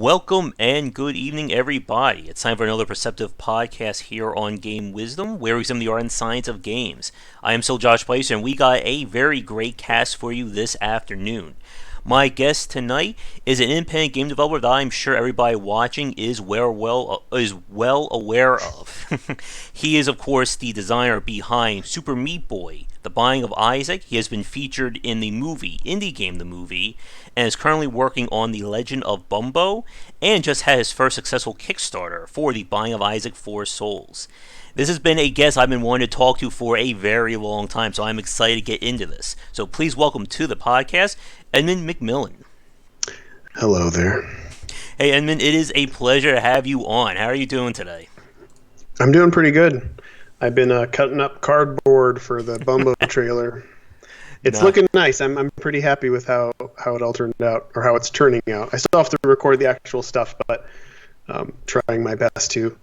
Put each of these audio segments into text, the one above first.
Welcome and good evening, everybody. It's time for another Perceptive podcast here on Game Wisdom, where we examine the art and science of games. I am still Josh Placer, and we got a very great cast for you this afternoon. My guest tonight is an independent game developer that I'm sure everybody watching is well aware of. He is, of course, the designer behind Super Meat Boy, The Binding of Isaac. He has been featured in the indie game The Movie, and is currently working on The Legend of Bumbo, and just had his first successful Kickstarter for The Binding of Isaac 4 Souls. This has been a guest I've been wanting to talk to for a very long time, so I'm excited to get into this. So please welcome to the podcast, Edmund Mcmillen. Hello there. Hey Edmund, it is a pleasure to have you on. How are you doing today? I'm doing pretty good. I've been cutting up cardboard for the Bumbo trailer. It's looking nice. I'm pretty happy with how it all turned out, or how it's turning out. I still have to record the actual stuff, but trying my best to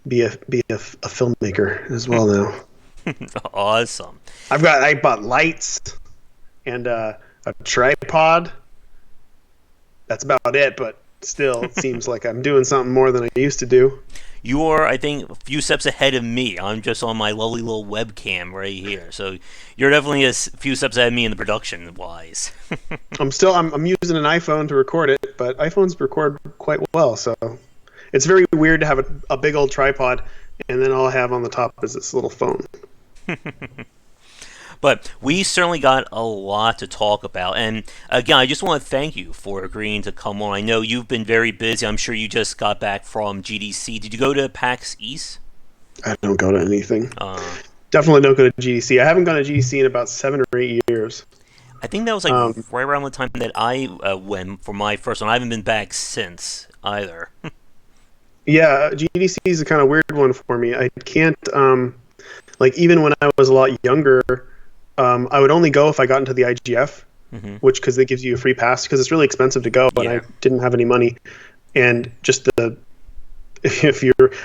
be a filmmaker as well now. Awesome. I bought lights and a tripod. That's about it, but still, it seems like I'm doing something more than I used to do. You are, I think, a few steps ahead of me. I'm just on my lovely little webcam right here. So you're definitely a few steps ahead of me in the production-wise. I'm using an iPhone to record it, but iPhones record quite well, so it's very weird to have a big old tripod, and then all I have on the top is this little phone. But we certainly got a lot to talk about. And again, I just want to thank you for agreeing to come on. I know you've been very busy. I'm sure you just got back from GDC. Did you go to PAX East? I don't go to anything. Definitely don't go to GDC. I haven't gone to GDC in about 7 or 8 years. I think that was right around the time that I went for my first one. I haven't been back since either. Yeah, GDC is a kind of weird one for me. I can't, even when I was a lot younger, I would only go if I got into the IGF, because it gives you a free pass, because it's really expensive to go, and I didn't have any money. And just I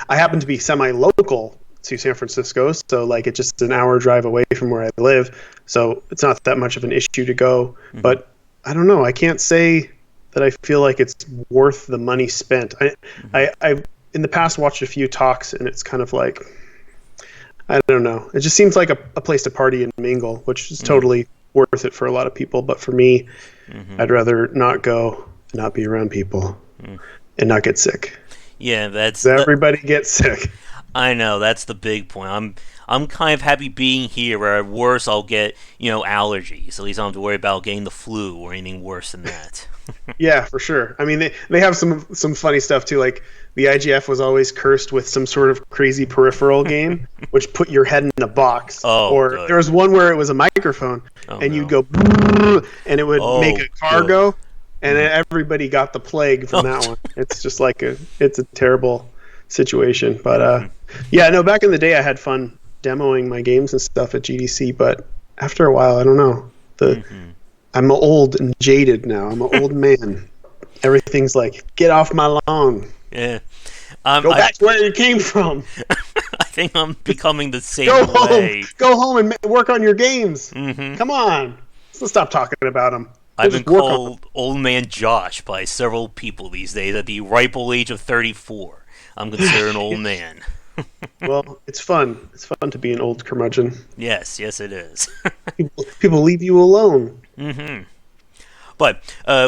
happen to be semi-local to San Francisco, so it's just an hour drive away from where I live, so it's not that much of an issue to go. But I don't know, I can't say that I feel like it's worth the money spent. I've in the past watched a few talks, and it's kind of like, I don't know. It just seems like a place to party and mingle, which is totally worth it for a lot of people. But for me, I'd rather not go, not be around people, and not get sick. Yeah, everybody gets sick. I know, that's the big point. I'm kind of happy being here, where at worst I'll get, allergies. At least I don't have to worry about getting the flu or anything worse than that. Yeah, for sure. I mean, they have some funny stuff too. Like the IGF was always cursed with some sort of crazy peripheral game, which put your head in a box. There was one where it was a microphone, and you'd go, and it would make a car go, and everybody got the plague from that one. It's just it's a terrible situation. But back in the day I had fun demoing my games and stuff at GDC, but after a while, I don't know. I'm old and jaded now. I'm an old man. Everything's like, get off my lawn. Yeah. Go back to where you came from. I think I'm becoming the same way. Go home and work on your games. Come on. Let's stop talking about them. I've been called Old Man Josh by several people these days at the ripe old age of 34. I'm considered an old man. Well, it's fun. It's fun to be an old curmudgeon. Yes, it is. People leave you alone. But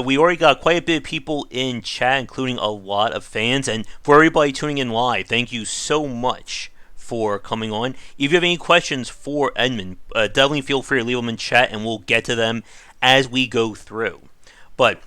we already got quite a bit of people in chat, including a lot of fans. And for everybody tuning in live, thank you so much for coming on. If you have any questions for Edmund, definitely feel free to leave them in chat, and we'll get to them as we go through. But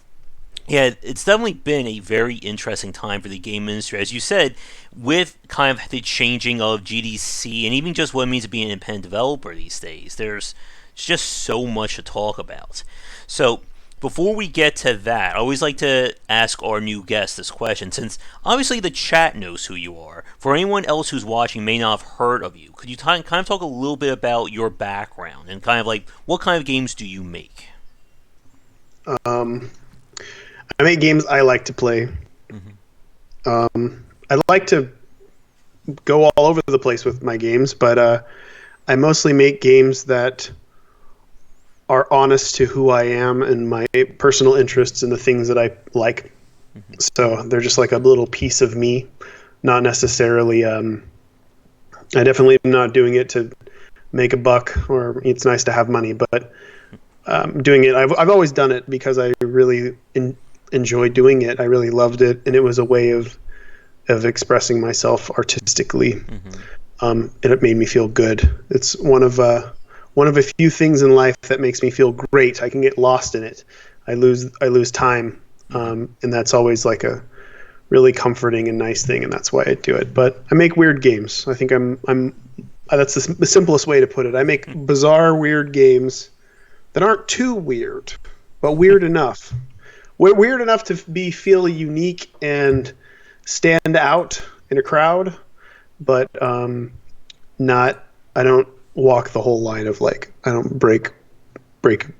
yeah, it's definitely been a very interesting time for the game industry. As you said, with kind of the changing of GDC and even just what it means to be an independent developer these days, there's just so much to talk about. So before we get to that, I always like to ask our new guest this question, since obviously the chat knows who you are. For anyone else who's watching may not have heard of you, could you kind of talk a little bit about your background and kind of what kind of games do you make? I make games I like to play. I like to go all over the place with my games, but I mostly make games that are honest to who I am and my personal interests and the things that I like. So they're just like a little piece of me, not necessarily. I definitely am not doing it to make a buck, or it's nice to have money, but doing it. I've always done it because I really enjoyed doing it. I really loved it, and it was a way of expressing myself artistically, and it made me feel good. It's one of a few things in life that makes me feel great. I can get lost in it. I lose time, and that's always like a really comforting and nice thing, and that's why I do it. But I make weird games. I think I'm that's the simplest way to put it. I make bizarre, weird games that aren't too weird, but weird enough. Weird enough to feel unique and stand out in a crowd, but not. I don't walk the whole line of like I don't break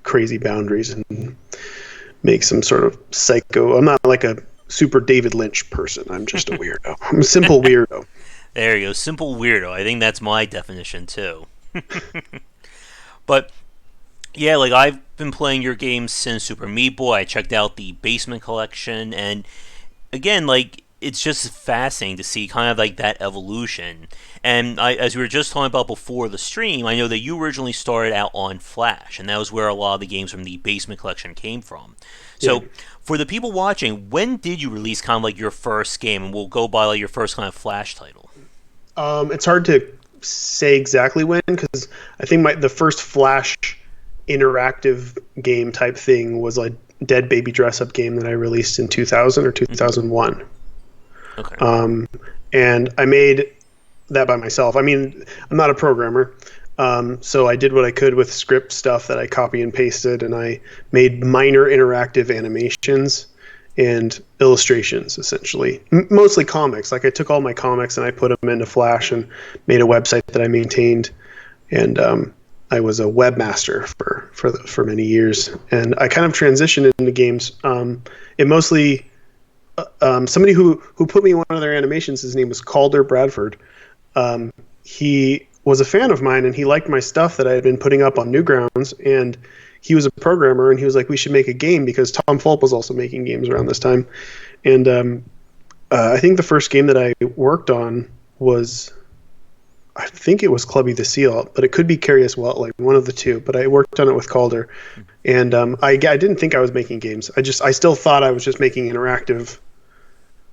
crazy boundaries and make some sort of psycho. I'm not like a super David Lynch person. I'm just a weirdo. I'm a simple weirdo. There you go, simple weirdo. I think that's my definition too. But yeah, like I've been playing your games since Super Meat Boy. I checked out the Basement Collection, and again, like it's just fascinating to see kind of like that evolution. And as we were just talking about before the stream, I know that you originally started out on Flash, and that was where a lot of the games from the Basement Collection came from. So, yeah. For the people watching, when did you release kind of like your first game, and we'll go by like your first kind of Flash title? It's hard to say exactly when, because I think the first Flash interactive game type thing was like Dead Baby Dress Up game that I released in 2000 or 2001. Okay. And I made that by myself. I mean, I'm not a programmer, so I did what I could with script stuff that I copy and pasted, and I made minor interactive animations and illustrations, essentially. Mostly comics. Like I took all my comics and I put them into Flash and made a website that I maintained, and I was a webmaster for many years. And I kind of transitioned into games. It mostly somebody who put me in one of their animations, his name was Calder Bradford. He was a fan of mine, and he liked my stuff that I had been putting up on Newgrounds, and he was a programmer, and he was like, we should make a game, because Tom Fulp was also making games around this time. And I think the first game that I worked on was, I think it was Clubby the Seal, but it could be Curious Well, like one of the two, but I worked on it with Calder. And I didn't think I was making games. I still thought I was just making interactive.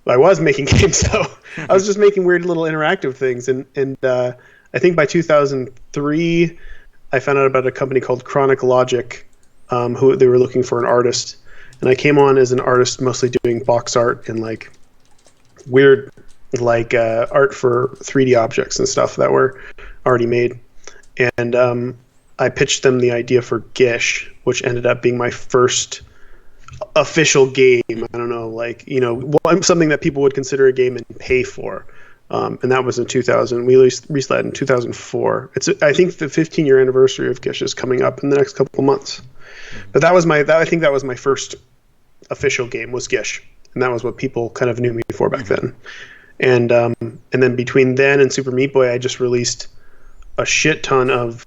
I was making games, though. I was just making weird little interactive things. And I think by 2003, I found out about a company called Chronic Logic, who they were looking for an artist. And I came on as an artist, mostly doing box art and like weird like art for 3D objects and stuff that were already made. And I pitched them the idea for Gish, which ended up being my first official game. I don't know, like, something that people would consider a game and pay for. And that was in 2000. We released that in 2004. I think the 15-year anniversary of Gish is coming up in the next couple of months. But I think that was my first official game, was Gish, and that was what people kind of knew me for back then. And then between then and Super Meat Boy, I just released a shit ton of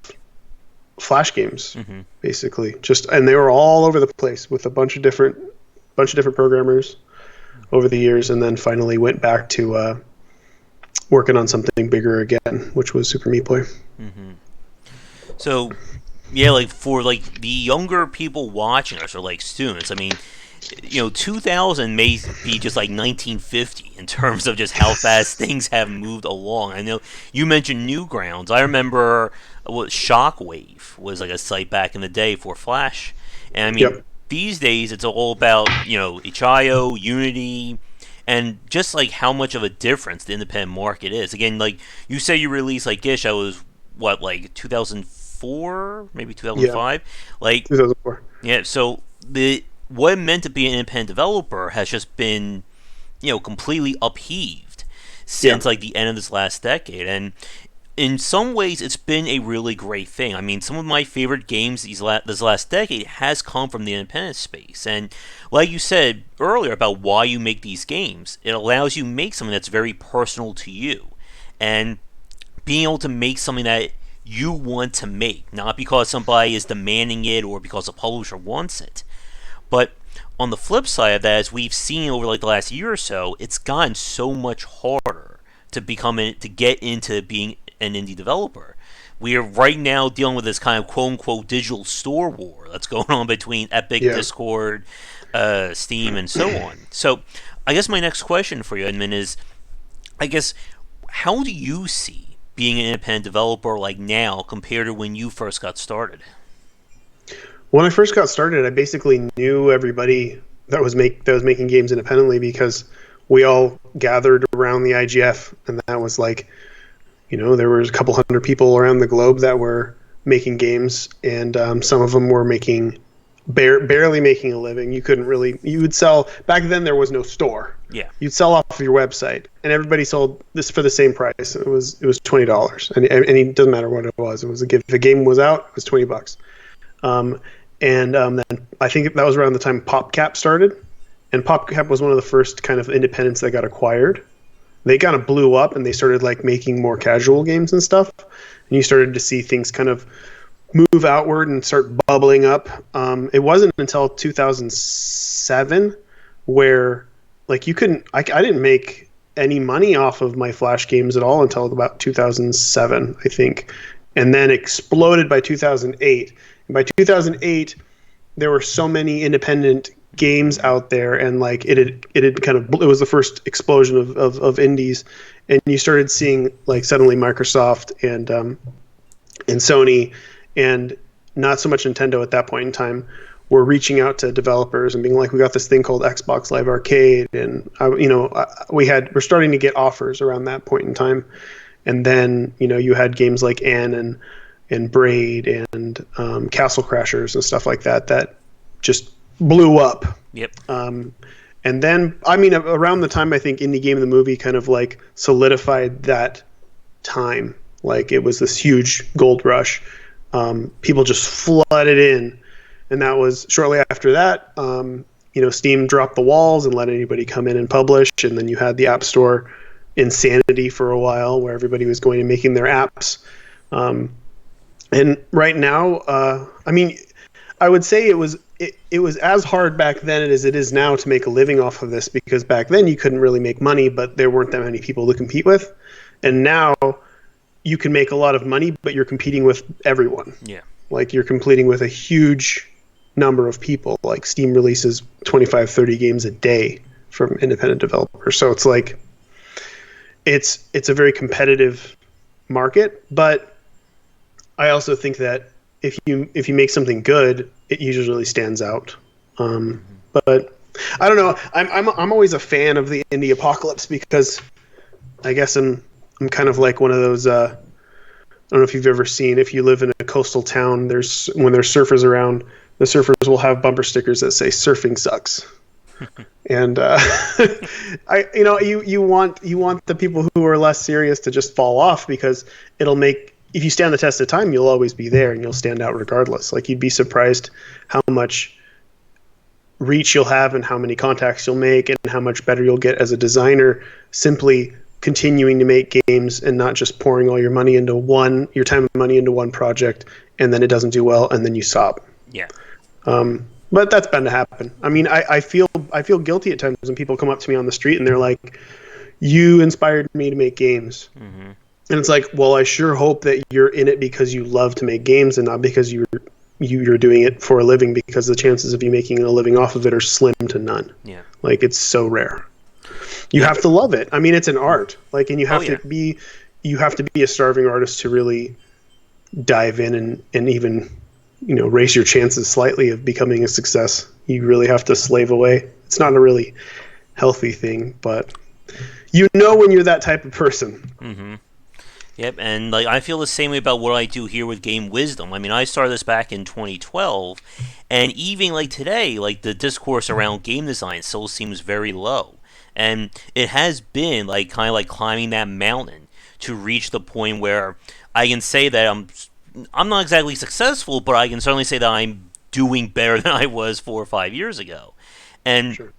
Flash games, basically. And they were all over the place with a bunch of different programmers over the years, and then finally went back to working on something bigger again, which was Super Meat Boy. So, yeah, like for like the younger people watching us, or like students, I mean, 2000 may be just like 1950 in terms of just how fast things have moved along. I know you mentioned Newgrounds. I remember what Shockwave was like a site back in the day for Flash, and I mean, these days it's all about itch.io, Unity, and just like how much of a difference the independent market is. Again, like you say, you released like Gish. That was what, like 2004, maybe 2005, like 2004. Yeah, so what it meant to be an independent developer has just been, completely upheaved since like the end of this last decade. And in some ways, it's been a really great thing. I mean, some of my favorite games this last decade has come from the independent space. And like you said earlier about why you make these games, it allows you to make something that's very personal to you. And being able to make something that you want to make, not because somebody is demanding it or because a publisher wants it. But on the flip side of that, as we've seen over like the last year or so, it's gotten so much harder to to get into being an indie developer. We are right now dealing with this kind of quote unquote digital store war that's going on between Epic, Discord, Steam, and so on. So, I guess my next question for you, Edmund, is, I guess, how do you see being an independent developer like now compared to when you first got started? When I first got started, I basically knew everybody that was making games independently because we all gathered around the IGF, and that was like, there was a couple hundred people around the globe that were making games, and some of them were barely making a living. You would sell, back then there was no store. Yeah. You'd sell off of your website, and everybody sold this for the same price. It was $20, and it doesn't matter what it was. If the game was out, it was $20. Then I think that was around the time PopCap started, and PopCap was one of the first kind of independents that got acquired. They kind of blew up, and they started like making more casual games and stuff, and you started to see things kind of move outward and start bubbling up. It wasn't until 2007 where like I didn't make any money off of my Flash games at all until about 2007, I think, and then exploded by 2008. And by 2008, there were so many independent games out there, and like it was the first explosion of indies, and you started seeing like suddenly Microsoft and Sony, and not so much Nintendo at that point in time, were reaching out to developers and being like, we got this thing called Xbox Live Arcade, and we're starting to get offers around that point in time. And then you had games like Anne and Braid and Castle Crashers and stuff like that just blew up. Yep. And then around the time I think Indie Game of the Movie kind of like solidified that time. Like it was this huge gold rush. People just flooded in, and that was shortly after that. Steam dropped the walls and let anybody come in and publish, and then you had the App Store insanity for a while, where everybody was going and making their apps. And right now, I would say it was as hard back then as it is now to make a living off of this, because back then you couldn't really make money, but there weren't that many people to compete with, and now you can make a lot of money, but you're competing with everyone. Yeah. Like you're competing with a huge number of people. Like Steam releases 25, 30 games a day from independent developers. So it's like, it's a very competitive market, but I also think that if you make something good, it usually stands out. But I don't know. I'm always a fan of the indie apocalypse, because I guess I'm kind of like one of those. I don't know if you've ever seen. If you live in a coastal town, when there's surfers around, the surfers will have bumper stickers that say "Surfing sucks," and you want the people who are less serious to just fall off, because it'll make. If you stand the test of time, you'll always be there, and you'll stand out regardless. Like you'd be surprised how much reach you'll have, and how many contacts you'll make, and how much better you'll get as a designer simply continuing to make games and not just pouring all your time and money into one project, and then it doesn't do well, and then you stop. Yeah. But that's bound to happen. I feel guilty at times when people come up to me on the street and they're like, "You inspired me to make games." Mm-hmm. And it's like, well, I sure hope that you're in it because you love to make games and not because you're doing it for a living, because the chances of you making a living off of it are slim to none. Yeah. Like it's so rare. You have to love it. It's an art. And you have to be a starving artist to really dive in and even, raise your chances slightly of becoming a success. You really have to slave away. It's not a really healthy thing, but when you're that type of person. Mm-hmm. Yep, and I feel the same way about what I do here with Game Wisdom. I started this back in 2012, and even today, the discourse around game design still seems very low. And it has been kind of climbing that mountain to reach the point where I can say that I'm not exactly successful, but I can certainly say that I'm doing better than I was 4 or 5 years ago. And sure.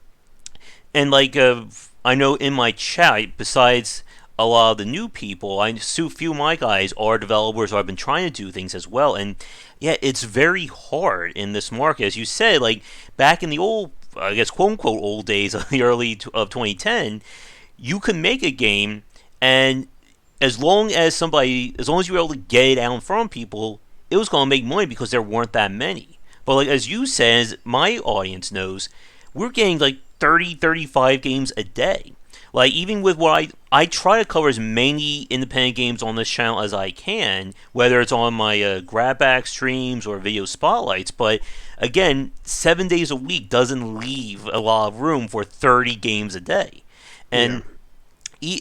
And I know in my chat, besides a lot of the new people, a few of my guys are developers or have been trying to do things as well. And yeah, it's very hard in this market. As you said, back in the old I guess, quote unquote, old days of the of 2010, you can make a game, and as long as you were able to get it out in front of people, it was going to make money because there weren't that many. But like as you said, as my audience knows, we're getting like 30, 35 games a day. Like even with what I try to cover as many independent games on this channel as I can, whether it's on my grab back streams or video spotlights. But again, 7 days a week doesn't leave a lot of room for 30 games a day, and. Yeah.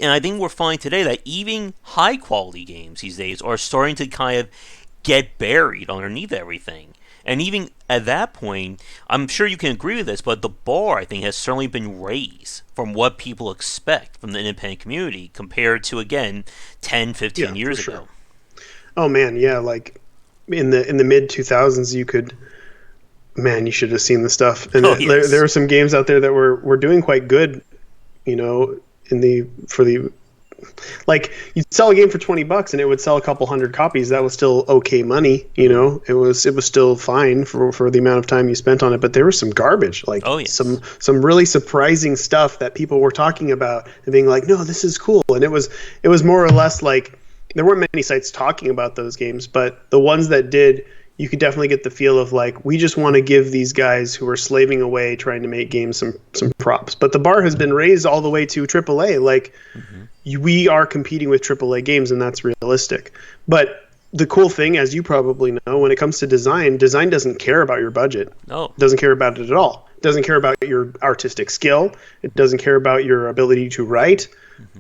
And I think we're finding today that even high quality games these days are starting to kind of get buried underneath everything. And even at that point, I'm sure you can agree with this, but the bar, I think, has certainly been raised from what people expect from the independent community compared to, again, 10, 15 years ago. Oh, man, yeah. Like, in the mid-2000s, you should have seen the stuff. And there were some games out there that were doing quite good, like you'd sell a game for $20 and it would sell a couple hundred copies. That was still okay money, it was still fine for the amount of time you spent on it. But there was some garbage, like some really surprising stuff that people were talking about and being like, no, this is cool. And it was more or less like there weren't many sites talking about those games, but the ones that did, you could definitely get the feel of like, we just want to give these guys who are slaving away trying to make games some props. But the bar has been raised all the way to AAA. Like, we are competing with AAA games, and that's realistic. But the cool thing, as you probably know, when it comes to design doesn't care about your budget. No. It doesn't care about it at all. It doesn't care about your artistic skill. It doesn't care about your ability to write.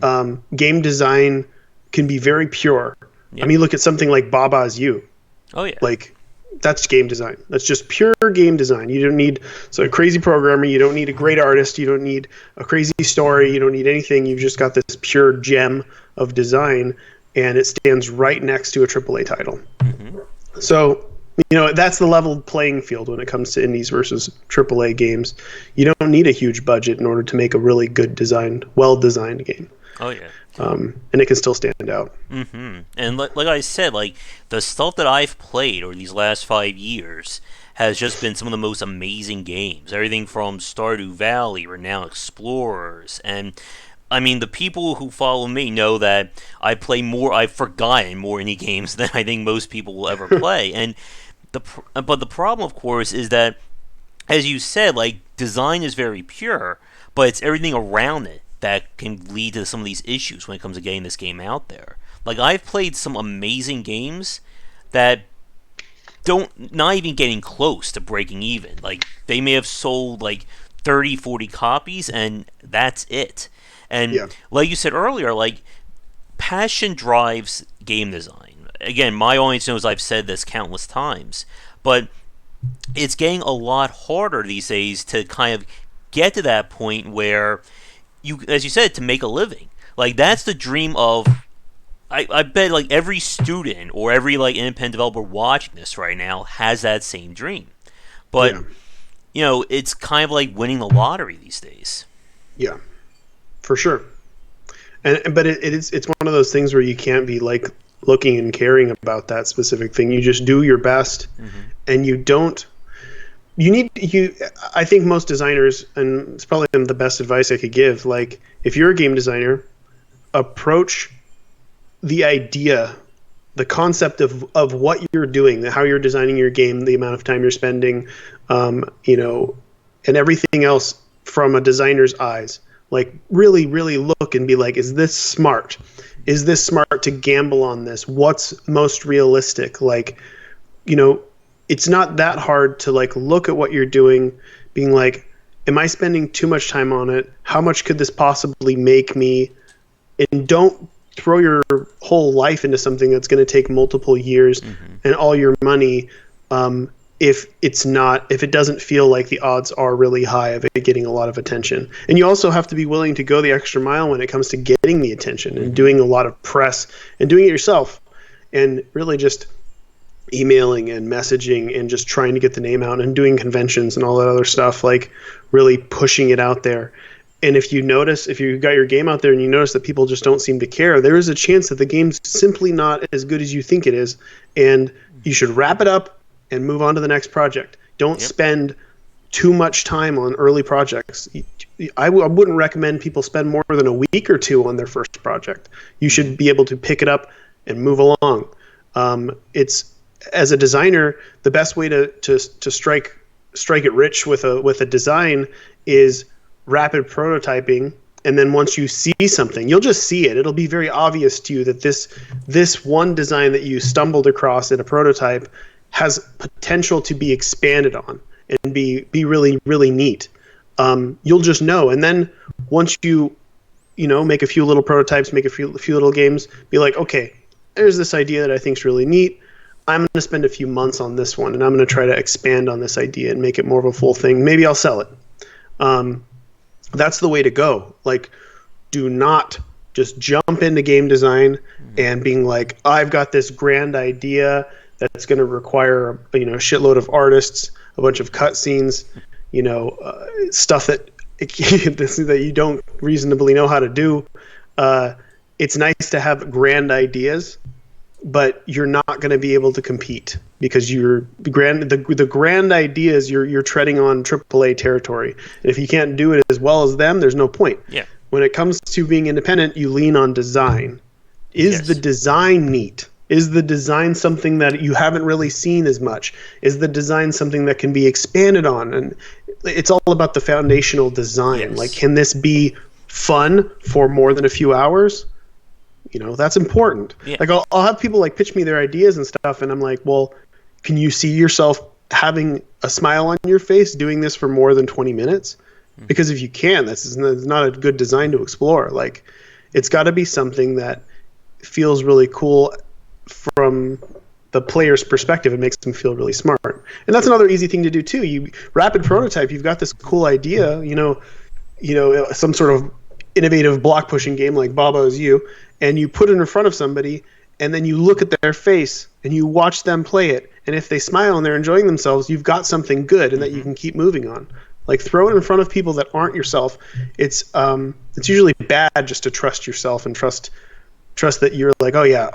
Game design can be very pure. Yep. I mean, look at something like Baba's You. Oh, yeah. Like, that's game design. That's just pure game design. You don't need a crazy programmer. You don't need a great artist. You don't need a crazy story. You don't need anything. You've just got this pure gem of design, and it stands right next to a AAA title. So, that's the level playing field when it comes to indies versus AAA games. You don't need a huge budget in order to make a really good designed, well-designed game. Oh, yeah. And it can still stand out. And like I said, like the stuff that I've played over these last 5 years has just been some of the most amazing games. Everything from Stardew Valley, Renowned Explorers, and I mean the people who follow me know that I've forgotten more indie games than I think most people will ever play. And but the problem, of course, is that, as you said, like design is very pure, but it's everything around it that can lead to some of these issues when it comes to getting this game out there. Like, I've played some amazing games that not even getting close to breaking even. Like, they may have sold like 30, 40 copies, and that's it. And like you said earlier, like, passion drives game design. Again, my audience knows I've said this countless times, but it's getting a lot harder these days to kind of get to that point where as you said, to make a living. Like, that's the dream of, I bet, like, every student or every, like, independent developer watching this right now has that same dream. But, it's kind of like winning the lottery these days. Yeah, for sure. But it's one of those things where you can't be, like, looking and caring about that specific thing. You just do your best, and you don't... I think most designers, and it's probably the best advice I could give, like, if you're a game designer, approach the idea, the concept of what you're doing, how you're designing your game, the amount of time you're spending, and everything else from a designer's eyes. Like, really, really look and be like, is this smart? Is this smart to gamble on this? What's most realistic? Like, it's not that hard to like look at what you're doing, being like, am I spending too much time on it? How much could this possibly make me? And don't throw your whole life into something that's going to take multiple years and all your money if it doesn't feel like the odds are really high of it getting a lot of attention. And you also have to be willing to go the extra mile when it comes to getting the attention and doing a lot of press and doing it yourself, and really just emailing and messaging and just trying to get the name out and doing conventions and all that other stuff, like really pushing it out there. And if you got your game out there and you notice that people just don't seem to care, there is a chance that the game's simply not as good as you think it is, and you should wrap it up and move on to the next project. Don't spend too much time on early projects. I wouldn't recommend people spend more than a week or two on their first project. You should be able to pick it up and move along. It's, as a designer, the best way to strike it rich with a design is rapid prototyping. And then once you see something, you'll just see it. It'll be very obvious to you that this one design that you stumbled across in a prototype has potential to be expanded on and be really, really neat. You'll just know. And then once you make a few little prototypes, make a few little games, be like, okay, there's this idea that I think is really neat. I'm going to spend a few months on this one, and I'm going to try to expand on this idea and make it more of a full thing. Maybe I'll sell it. That's the way to go. Like, do not just jump into game design and being like, I've got this grand idea that's going to require a shitload of artists, a bunch of cutscenes, stuff that that you don't reasonably know how to do. It's nice to have grand ideas, but you're not going to be able to compete because the grand ideas you're treading on AAA territory. And if you can't do it as well as them, there's no point. Yeah. When it comes to being independent, you lean on design. Is the design neat? Is the design something that you haven't really seen as much? Is the design something that can be expanded on? And it's all about the foundational design. Yes. Like, can this be fun for more than a few hours? That's important. Yeah. Like, I'll have people like pitch me their ideas and stuff, and I'm like, well, can you see yourself having a smile on your face doing this for more than 20 minutes? Because if you can, that's not a good design to explore. Like, it's got to be something that feels really cool from the player's perspective. It makes them feel really smart. And that's another easy thing to do too. You rapid prototype, you've got this cool idea, some sort of innovative block pushing game like Baba Is You, and you put it in front of somebody, and then you look at their face and you watch them play it. And if they smile and they're enjoying themselves, you've got something good and that you can keep moving on. Like, throw it in front of people that aren't yourself. It's usually bad just to trust yourself and trust that you're like, oh yeah,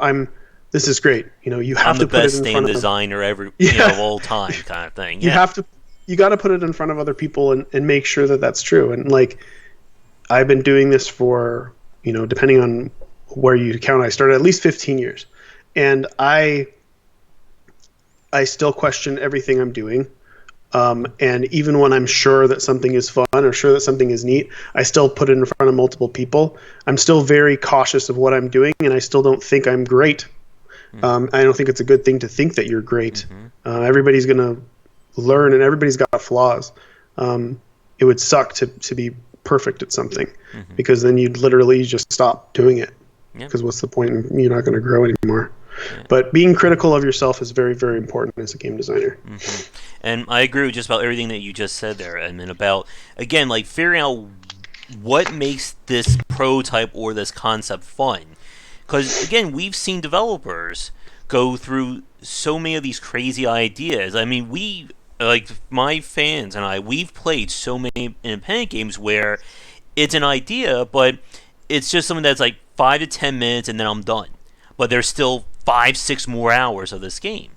this is great. You have to put it in front of... I'm the best game designer ever of all time, kind of thing. You got to put it in front of other people and make sure that that's true. And like, I've been doing this for, depending on where you count, I started at least 15 years. And I still question everything I'm doing. And even when I'm sure that something is fun or sure that something is neat, I still put it in front of multiple people. I'm still very cautious of what I'm doing, and I still don't think I'm great. I don't think it's a good thing to think that you're great. Everybody's going to learn, and everybody's got flaws. It would suck to be perfect at something, because then you'd literally just stop doing it. Because what's the point? You're not going to grow anymore. But being critical of yourself is very, very important as a game designer. And I agree with just about everything that you just said there, Edmund, about, again, like, figuring out what makes this prototype or this concept fun. Because, again, we've seen developers go through so many of these crazy ideas. I mean, my fans and we've played so many independent games where it's an idea, but it's just something that's like 5 to 10 minutes and then I'm done. But there's still 5-6 more hours of this game.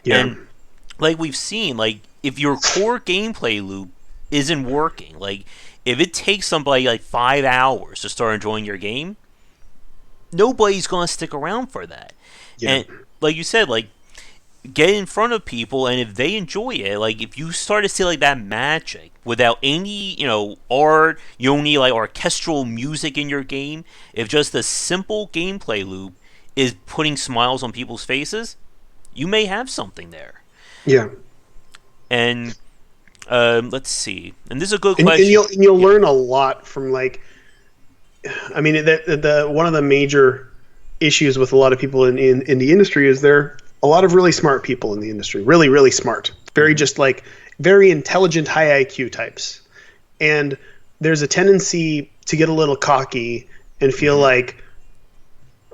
Yeah. And like we've seen, like, if your core gameplay loop isn't working, like, if it takes somebody like 5 hours to start enjoying your game, nobody's going to stick around for that. Yeah. And like you said, like, get in front of people, and if they enjoy it, like, if you start to see like that magic without any, art, you don't need like orchestral music in your game, if just a simple gameplay loop is putting smiles on people's faces, you may have something there. Yeah. And let's see. And this is a good question. And you'll learn a lot from, like, I mean, the one of the major issues with a lot of people in the industry is there are a lot of really smart people in the industry, really, really smart, very intelligent, high IQ types. And there's a tendency to get a little cocky and feel like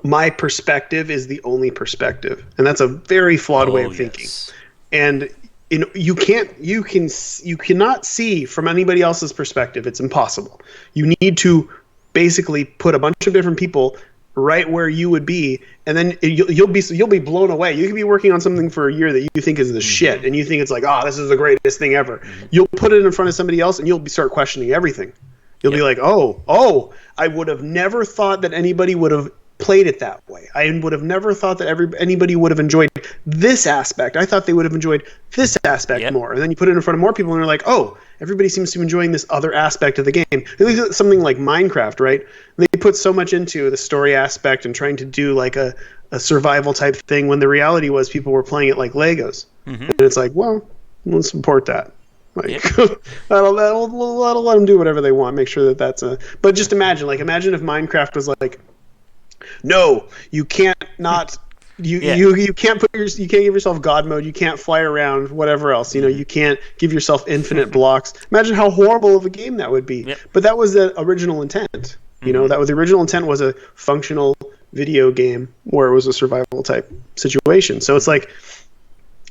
my perspective is the only perspective. And that's a very flawed way of thinking. And you cannot see from anybody else's perspective. It's impossible. You need to basically put a bunch of different people right where you would be, and then you'll be blown away. You could be working on something for a year that you think is the shit, and you think it's like, oh, this is the greatest thing ever. You'll put it in front of somebody else, and you'll start questioning everything. You'll be like, oh, I would have never thought that anybody would have played it that way. I would have never thought that anybody would have enjoyed this aspect. I thought they would have enjoyed this aspect more. And then you put it in front of more people, and they're like, oh, everybody seems to be enjoying this other aspect of the game. At least something like Minecraft, right? They put so much into the story aspect and trying to do like a survival type thing, when the reality was people were playing it like Legos. And it's like, well, let's support that. Like, that'll let them do whatever they want. Make sure that that's a. But just imagine if Minecraft was like, no, you can't not. You can't you can't give yourself God mode. You can't fly around. Whatever else, you can't give yourself infinite blocks. Imagine how horrible of a game that would be. But that was the original intent. That was the original intent, was a functional video game where it was a survival type situation. So it's like,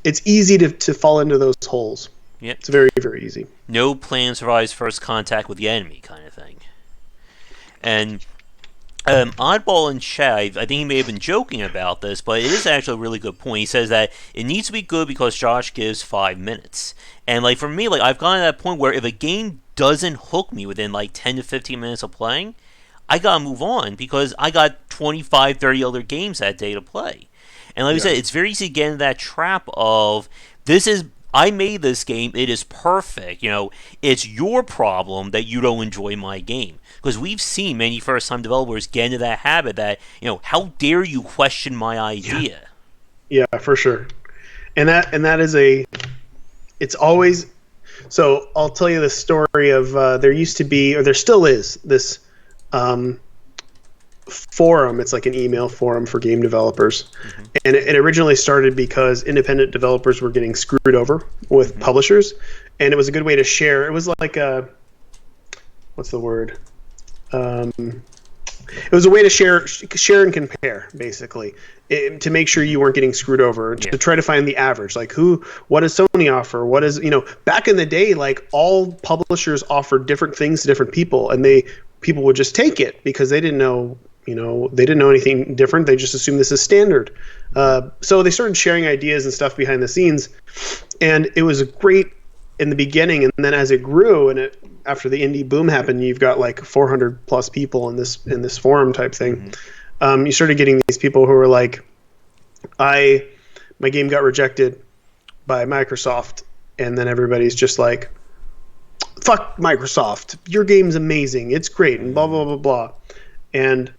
it's easy to fall into those holes. Yep. It's very, very easy. No plan survives first contact with the enemy kind of thing. And Oddball in chat, I think he may have been joking about this, but it is actually a really good point. He says that it needs to be good because Josh gives 5 minutes. And like for me, like I've gotten to that point where if a game doesn't hook me within like 10 to 15 minutes of playing, I gotta move on because I got 25, 30 other games that day to play. And like we said, it's very easy to get into that trap of, I made this game, it is perfect. It's your problem that you don't enjoy my game. Because we've seen many first-time developers get into that habit that, how dare you question my idea? Yeah, for sure. And that is it's always, so I'll tell you the story of, there used to be, or there still is, this forum. It's like an email forum for game developers. And it originally started because independent developers were getting screwed over with publishers, and it was a good way to share. It was like what's the word? It was a way to share and compare, basically, to make sure you weren't getting screwed over, to try to find the average. Like, what does Sony offer? What is, back in the day, like all publishers offered different things to different people, and people would just take it because they didn't know, they didn't know anything different. They just assumed this is standard. So they started sharing ideas and stuff behind the scenes, and it was great in the beginning. And then as it grew, and after the indie boom happened, you've got like 400 plus people in this forum type thing. You started getting these people who were like, my game got rejected by Microsoft, and then everybody's just like, fuck Microsoft, your game's amazing, it's great, and blah blah blah blah. And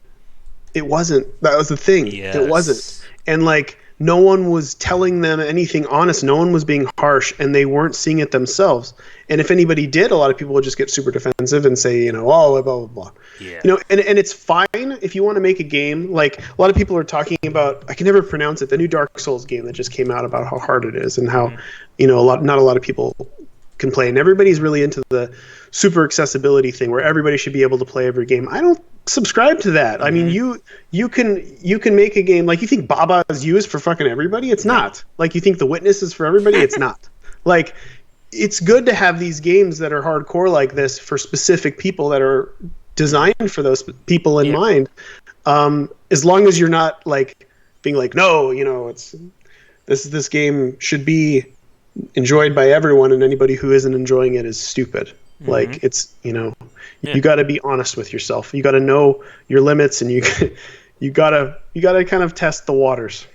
it wasn't. That was the thing. It wasn't. And like, no one was telling them anything honest. No one was being harsh, and they weren't seeing it themselves. And if anybody did, a lot of people would just get super defensive and say, oh, blah blah blah. And it's fine if you want to make a game. Like, a lot of people are talking about, I can never pronounce it, the new Dark Souls game that just came out, about how hard it is and how not a lot of people can play. And everybody's really into the super accessibility thing where everybody should be able to play every game. I don't subscribe to that. I mean, you can make a game, like, you think Baba is used for fucking everybody? It's not. Like, you think The Witness is for everybody? It's not. Like, it's good to have these games that are hardcore like this for specific people that are designed for those people in mind. As long as you're not like being like, no, it's this game should be enjoyed by everyone, and anybody who isn't enjoying it is stupid. Like, it's, you got to be honest with yourself. You got to know your limits, and you got to kind of test the waters.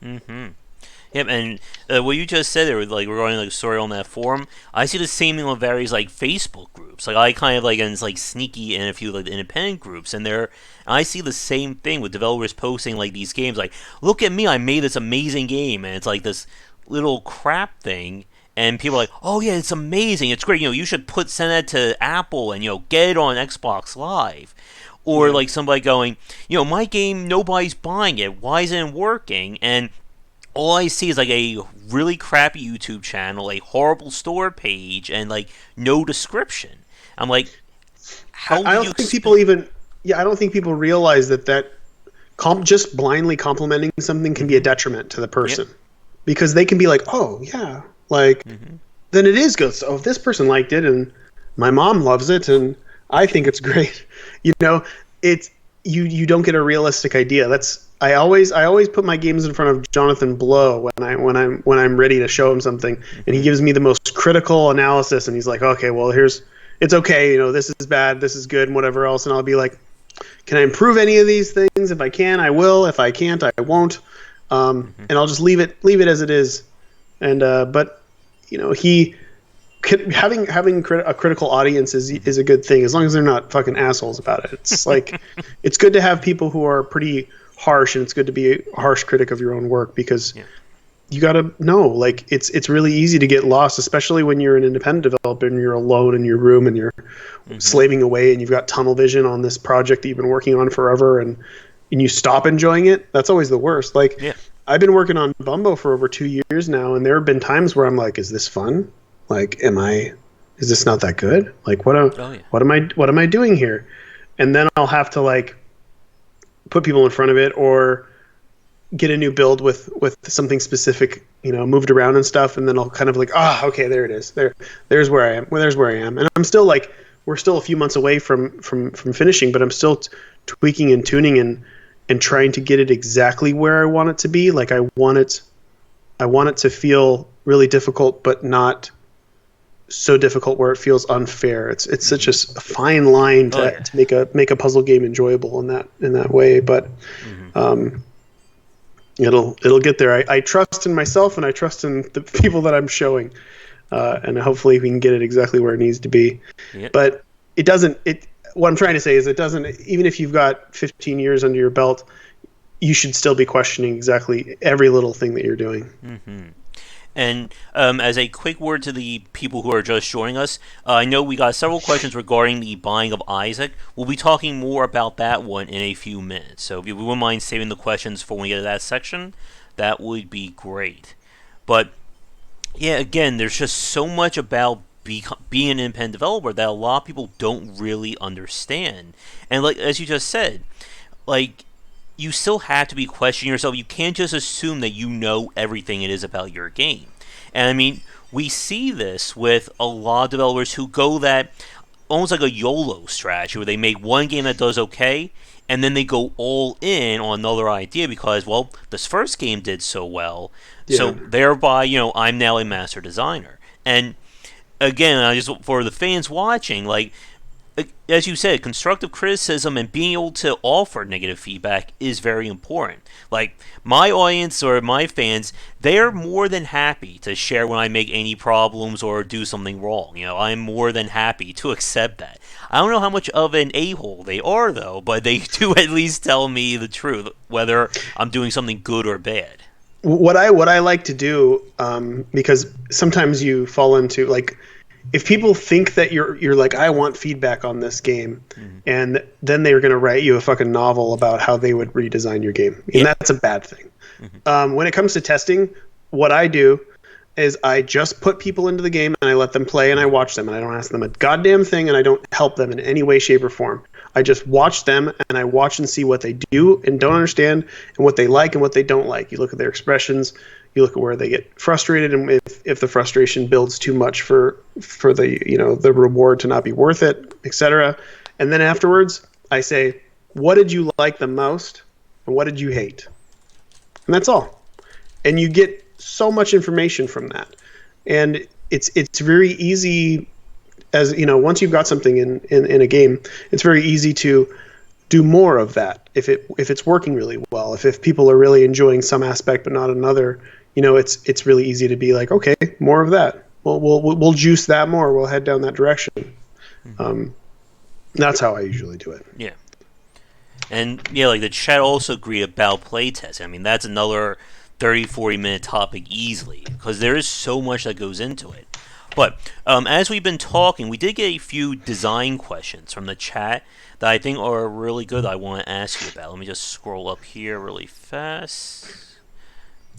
Yep, and what you just said there, like, regarding like a story on that forum, I see the same thing on various like Facebook groups. Like, I kind of like, and it's like sneaky in a few like the independent groups, and I see the same thing with developers posting like these games, like, look at me, I made this amazing game, and it's like this little crap thing. And people are like, oh yeah, it's amazing, it's great, you should send that to Apple and, get it on Xbox Live. Or like somebody going, my game, nobody's buying it, why isn't it working? And all I see is like a really crappy YouTube channel, a horrible store page, and like no description. I'm like, how I don't think people even, I don't think people realize that just blindly complimenting something can be a detriment to the person. Because they can be like, oh yeah, like, then it is good. So if this person liked it, and my mom loves it, and I think it's great, you don't get a realistic idea. I always put my games in front of Jonathan Blow when I'm ready to show him something, and he gives me the most critical analysis, and he's like, okay, well, it's okay, this is bad, this is good, and whatever else, and I'll be like, can I improve any of these things? If I can, I will. If I can't, I won't, and I'll just leave it as it is. And but he having a critical audience is a good thing, as long as they're not fucking assholes about it. It's like it's good to have people who are pretty harsh, and it's good to be a harsh critic of your own work, because you got to know, like, it's really easy to get lost, especially when you're an independent developer and you're alone in your room and you're slaving away and you've got tunnel vision on this project that you've been working on forever, and you stop enjoying it. That's always the worst. Like, I've been working on Bumbo for over 2 years now, and there have been times where I'm like, is this fun? Like, is this not that good? Like, what am I doing here? And then I'll have to, like, put people in front of it, or get a new build with something specific, moved around and stuff, and then I'll kind of like, okay, there it is. There's where I am. There's where I am. And I'm still like, we're still a few months away from finishing, but I'm still tweaking and tuning and trying to get it exactly where I want it to be. Like, I want it to feel really difficult, but not so difficult where it feels unfair. It's such a fine line to make a puzzle game enjoyable in that way, but it'll get there. I trust in myself, and I trust in the people that I'm showing, and hopefully we can get it exactly where it needs to be. But it doesn't. What I'm trying to say is, it doesn't. Even if you've got 15 years under your belt, you should still be questioning exactly every little thing that you're doing. And as a quick word to the people who are just joining us, I know we got several questions regarding the buying of Isaac. We'll be talking more about that one in a few minutes. So if you wouldn't mind saving the questions for when we get to that section, that would be great. But yeah, again, there's just so much about being an independent developer that a lot of people don't really understand. And like as you just said, like, you still have to be questioning yourself. You can't just assume that you know everything it is about your game. And I mean, we see this with a lot of developers who go that almost like a YOLO strategy, where they make one game that does okay, and then they go all in on another idea because, well, this first game did so well, so thereby, I'm now a master designer. And again, for the fans watching, like, as you said, constructive criticism and being able to offer negative feedback is very important. Like, my audience or my fans, they're more than happy to share when I make any problems or do something wrong. I'm more than happy to accept that. I don't know how much of an a-hole they are, though, but they do at least tell me the truth, whether I'm doing something good or bad. What I like to do, because sometimes you fall into, like, if people think that you're like, I want feedback on this game, and then they're going to write you a fucking novel about how they would redesign your game, and that's a bad thing. When it comes to testing, what I do is I just put people into the game and I let them play and I watch them, and I don't ask them a goddamn thing, and I don't help them in any way, shape, or form. I just watch them and I watch and see what they do and don't understand, and what they like and what they don't like. You look at their expressions. You look at where they get frustrated, and if the frustration builds too much for the the reward to not be worth it, etc. And then afterwards, I say, what did you like the most, and what did you hate? And that's all. And you get so much information from that, and it's very easy, as once you've got something in a game, it's very easy to do more of that if it's working really well. If people are really enjoying some aspect but not another. It's really easy to be like, okay, more of that. We'll juice that more. We'll head down that direction. That's how I usually do it. Yeah. And like the chat also agreed about playtesting. I mean, that's another 30-40 minute topic easily, because there is so much that goes into it. But as we've been talking, we did get a few design questions from the chat that I think are really good. I want to ask you about. Let me just scroll up here really fast.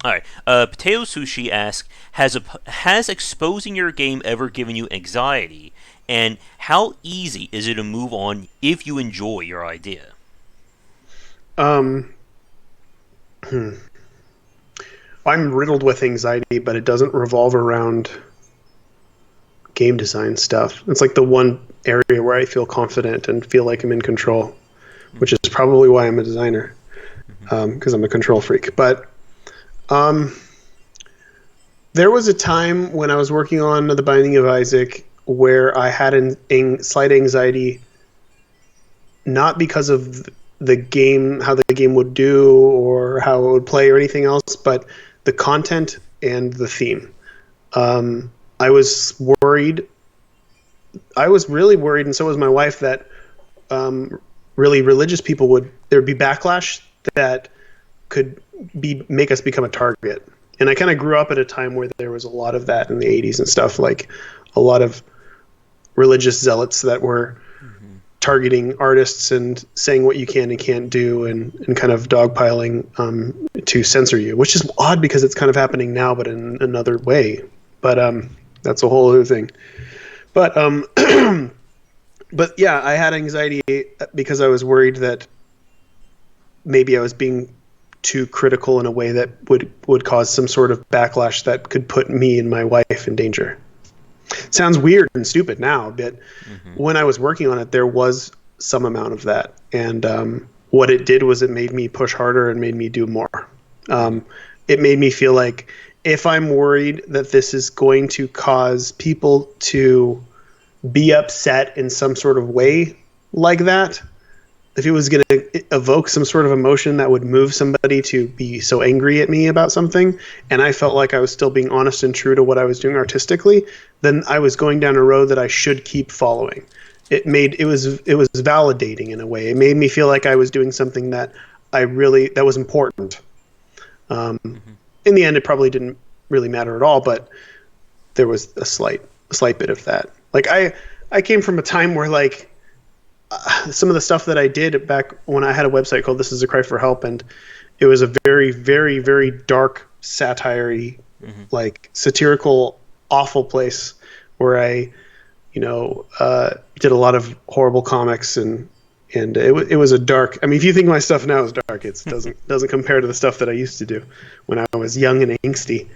All right. Potato Sushi asks, has exposing your game ever given you anxiety? And how easy is it to move on if you enjoy your idea? I'm riddled with anxiety, but it doesn't revolve around game design stuff. It's like the one area where I feel confident and feel like I'm in control, which is probably why I'm a designer, because I'm a control freak. But there was a time when I was working on The Binding of Isaac where I had slight anxiety, not because of the game, how the game would do or how it would play or anything else, but the content and the theme. I was worried. I was really worried, and so was my wife, that really religious people there'd be backlash that could make us become a target. And I kind of grew up at a time where there was a lot of that in the 80s and stuff, like a lot of religious zealots that were targeting artists and saying what you can and can't do, and kind of dogpiling to censor you, which is odd because it's kind of happening now, but in another way. But that's a whole other thing. But but yeah, I had anxiety because I was worried that maybe I was being too critical in a way that would cause some sort of backlash that could put me and my wife in danger. Sounds weird and stupid now, but when I was working on it, there was some amount of that. And what it did was it made me push harder and made me do more. It made me feel like if I'm worried that this is going to cause people to be upset in some sort of way like that, if it was going to evoke some sort of emotion that would move somebody to be so angry at me about something, and I felt like I was still being honest and true to what I was doing artistically, then I was going down a road that I should keep following. It was validating in a way. It made me feel like I was doing something that was important. In the end, it probably didn't really matter at all, but there was a slight bit of that. Like I came from a time where like some of the stuff that I did back when I had a website called This Is a Cry for Help, and it was a very, very, very dark satire-y, like satirical, awful place where I, did a lot of horrible comics, and it was a dark. I mean, if you think my stuff now is dark, it doesn't compare to the stuff that I used to do when I was young and angsty.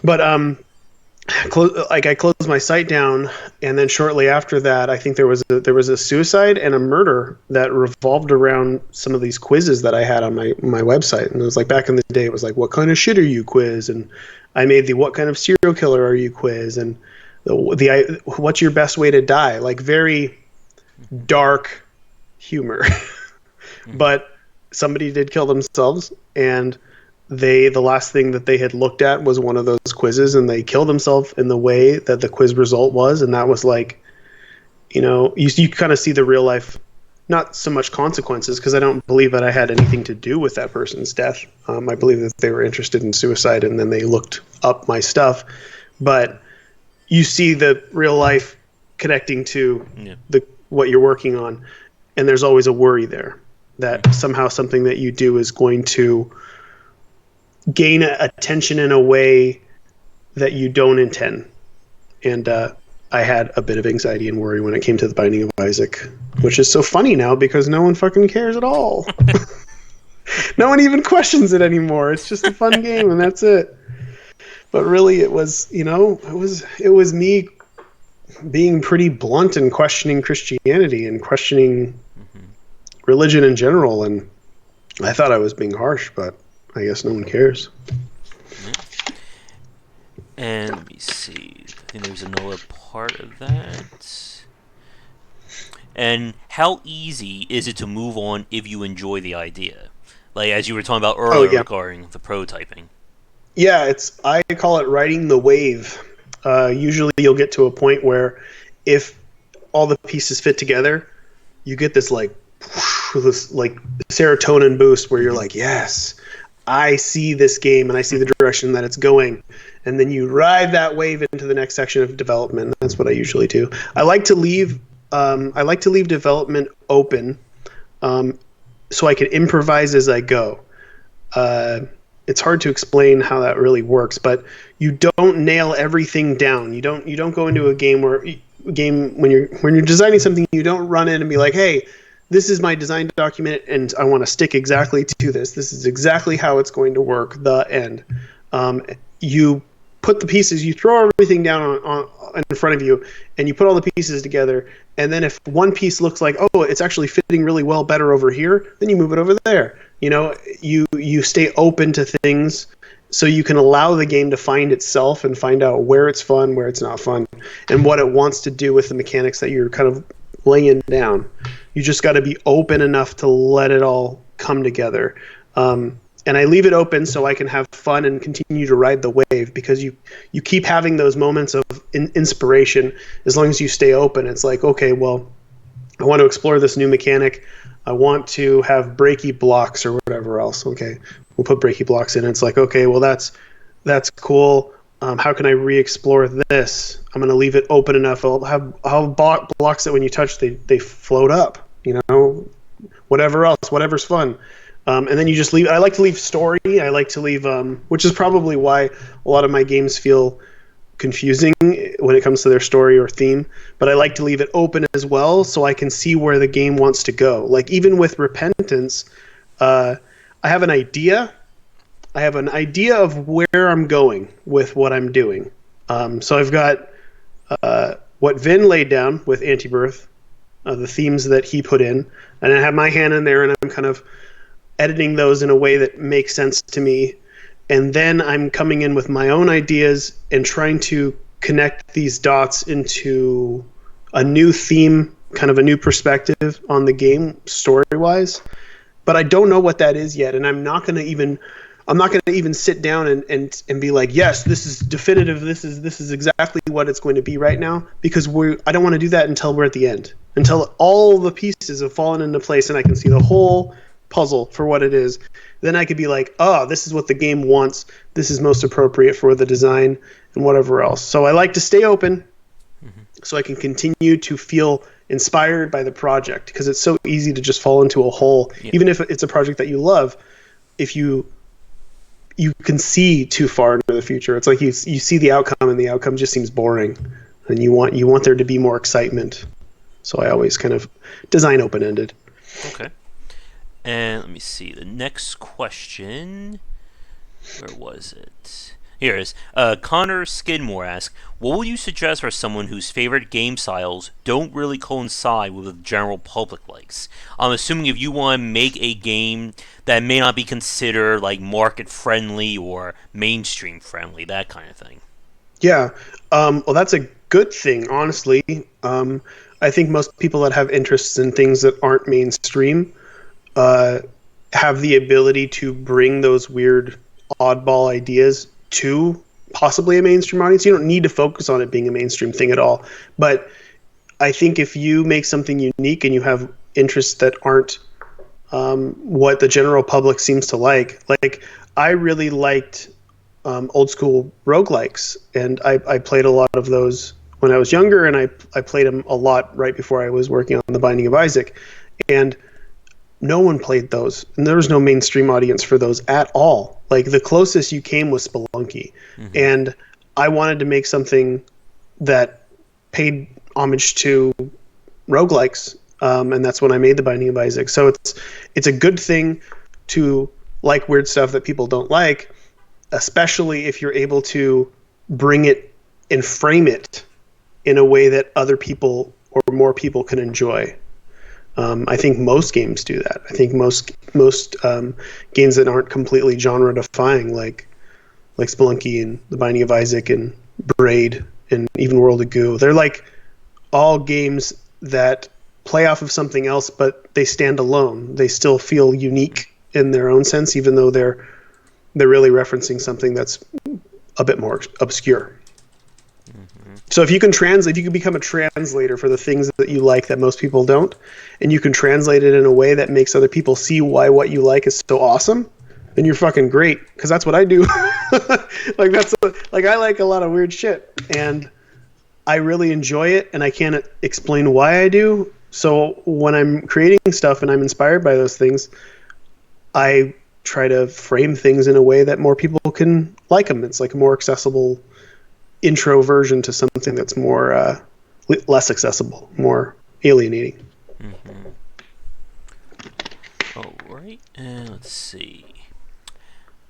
But I closed my site down, and then shortly after that, I think there was a suicide and a murder that revolved around some of these quizzes that I had on my website. And it was like, back in the day, it was like, what kind of shit are you quiz, and I made the what kind of serial killer are you quiz, and the what's your best way to die, like very dark humor. But somebody did kill themselves, and the last thing that they had looked at was one of those quizzes, and they killed themselves in the way that the quiz result was. And that was like, you kind of see the real life, not so much consequences, because I don't believe that I had anything to do with that person's death. I believe that they were interested in suicide, and then they looked up my stuff. But you see the real life connecting to what you're working on, and there's always a worry there that somehow something that you do is going to gain attention in a way that you don't intend. And I had a bit of anxiety and worry when it came to The Binding of Isaac, which is so funny now because no one fucking cares at all. No one even questions it anymore. It's just a fun game, and that's it. But really, it was, it was me being pretty blunt and questioning Christianity and questioning religion in general. And I thought I was being harsh, but I guess no one cares. And let me see. I think there's another part of that. And how easy is it to move on if you enjoy the idea? Like, as you were talking about earlier regarding the prototyping. Yeah, I call it riding the wave. Usually you'll get to a point where if all the pieces fit together, you get this like serotonin boost where you're like, yes, I see this game and I see the direction that it's going. And then you ride that wave into the next section of development. That's what I usually do. I like to leave development open so I can improvise as I go. It's hard to explain how that really works, but you don't nail everything down. You don't go into a game when you're designing something, you don't run in and be like, hey, this is my design document and I want to stick exactly to this. This is exactly how it's going to work, the end. You put the pieces, you throw everything down in front of you, and you put all the pieces together, and then if one piece looks like, oh, it's actually fitting really well better over here, then you move it over there. You stay open to things so you can allow the game to find itself and find out where it's fun, where it's not fun, and what it wants to do with the mechanics that you're kind of laying down. You just got to be open enough to let it all come together. And I leave it open so I can have fun and continue to ride the wave, because you keep having those moments of inspiration as long as you stay open. It's like, okay, well, I want to explore this new mechanic. I want to have breaky blocks or whatever else. Okay, we'll put breaky blocks in. It's like, okay, well, that's cool. How can I re-explore this? I'm going to leave it open enough. I'll have blocks that when you touch, they float up. Whatever else, whatever's fun. And then you just leave. I like to leave story. I like to leave, which is probably why a lot of my games feel confusing when it comes to their story or theme. But I like to leave it open as well, so I can see where the game wants to go. Like even with Repentance, I have an idea. I have an idea of where I'm going with what I'm doing. So I've got what Vin laid down with Antibirth, the themes that he put in, and I have my hand in there, and I'm kind of editing those in a way that makes sense to me. And then I'm coming in with my own ideas and trying to connect these dots into a new theme, kind of a new perspective on the game story-wise. But I don't know what that is yet, and I'm not going to even sit down and be like, yes, this is definitive. This is exactly what it's going to be right now, because I don't want to do that until we're at the end, until all the pieces have fallen into place and I can see the whole puzzle for what it is. Then I could be like, oh, this is what the game wants. This is most appropriate for the design and whatever else. So I like to stay open so I can continue to feel inspired by the project, because it's so easy to just fall into a hole. Yeah. Even if it's a project that you love, if you can see too far into the future, it's like you see the outcome and the outcome just seems boring, and you want there to be more excitement. So I always kind of design open-ended. Okay. And let me see. The next question. Where was it? Here it is. Connor Skidmore asks, what would you suggest for someone whose favorite game styles don't really coincide with what the general public likes? I'm assuming if you want to make a game that may not be considered like market friendly or mainstream friendly, that kind of thing. Yeah. Well, that's a good thing, honestly. I think most people that have interests in things that aren't mainstream have the ability to bring those weird oddball ideas to possibly a mainstream audience. You don't need to focus on it being a mainstream thing at all. But I think if you make something unique and you have interests that aren't what the general public seems to like I really liked old school roguelikes, and I played a lot of those when I was younger, and I played them a lot right before I was working on The Binding of Isaac. And no one played those, and there was no mainstream audience for those at all. Like the closest you came was Spelunky, and I wanted to make something that paid homage to roguelikes, and that's when I made The Binding of Isaac. So it's a good thing to like weird stuff that people don't like, especially if you're able to bring it and frame it in a way that other people or more people can enjoy. I think most games do that. I think most games that aren't completely genre defying, like Spelunky and The Binding of Isaac and Braid and even World of Goo, they're like all games that play off of something else, but they stand alone. They still feel unique in their own sense, even though they're really referencing something that's a bit more obscure. So if you can become a translator for the things that you like that most people don't, and you can translate it in a way that makes other people see why what you like is so awesome, then you're fucking great. Because that's what I do. I like a lot of weird shit, and I really enjoy it, and I can't explain why I do. So when I'm creating stuff and I'm inspired by those things, I try to frame things in a way that more people can like them. It's like a more accessible intro version to something that's more less accessible, more alienating. All right, and let's see.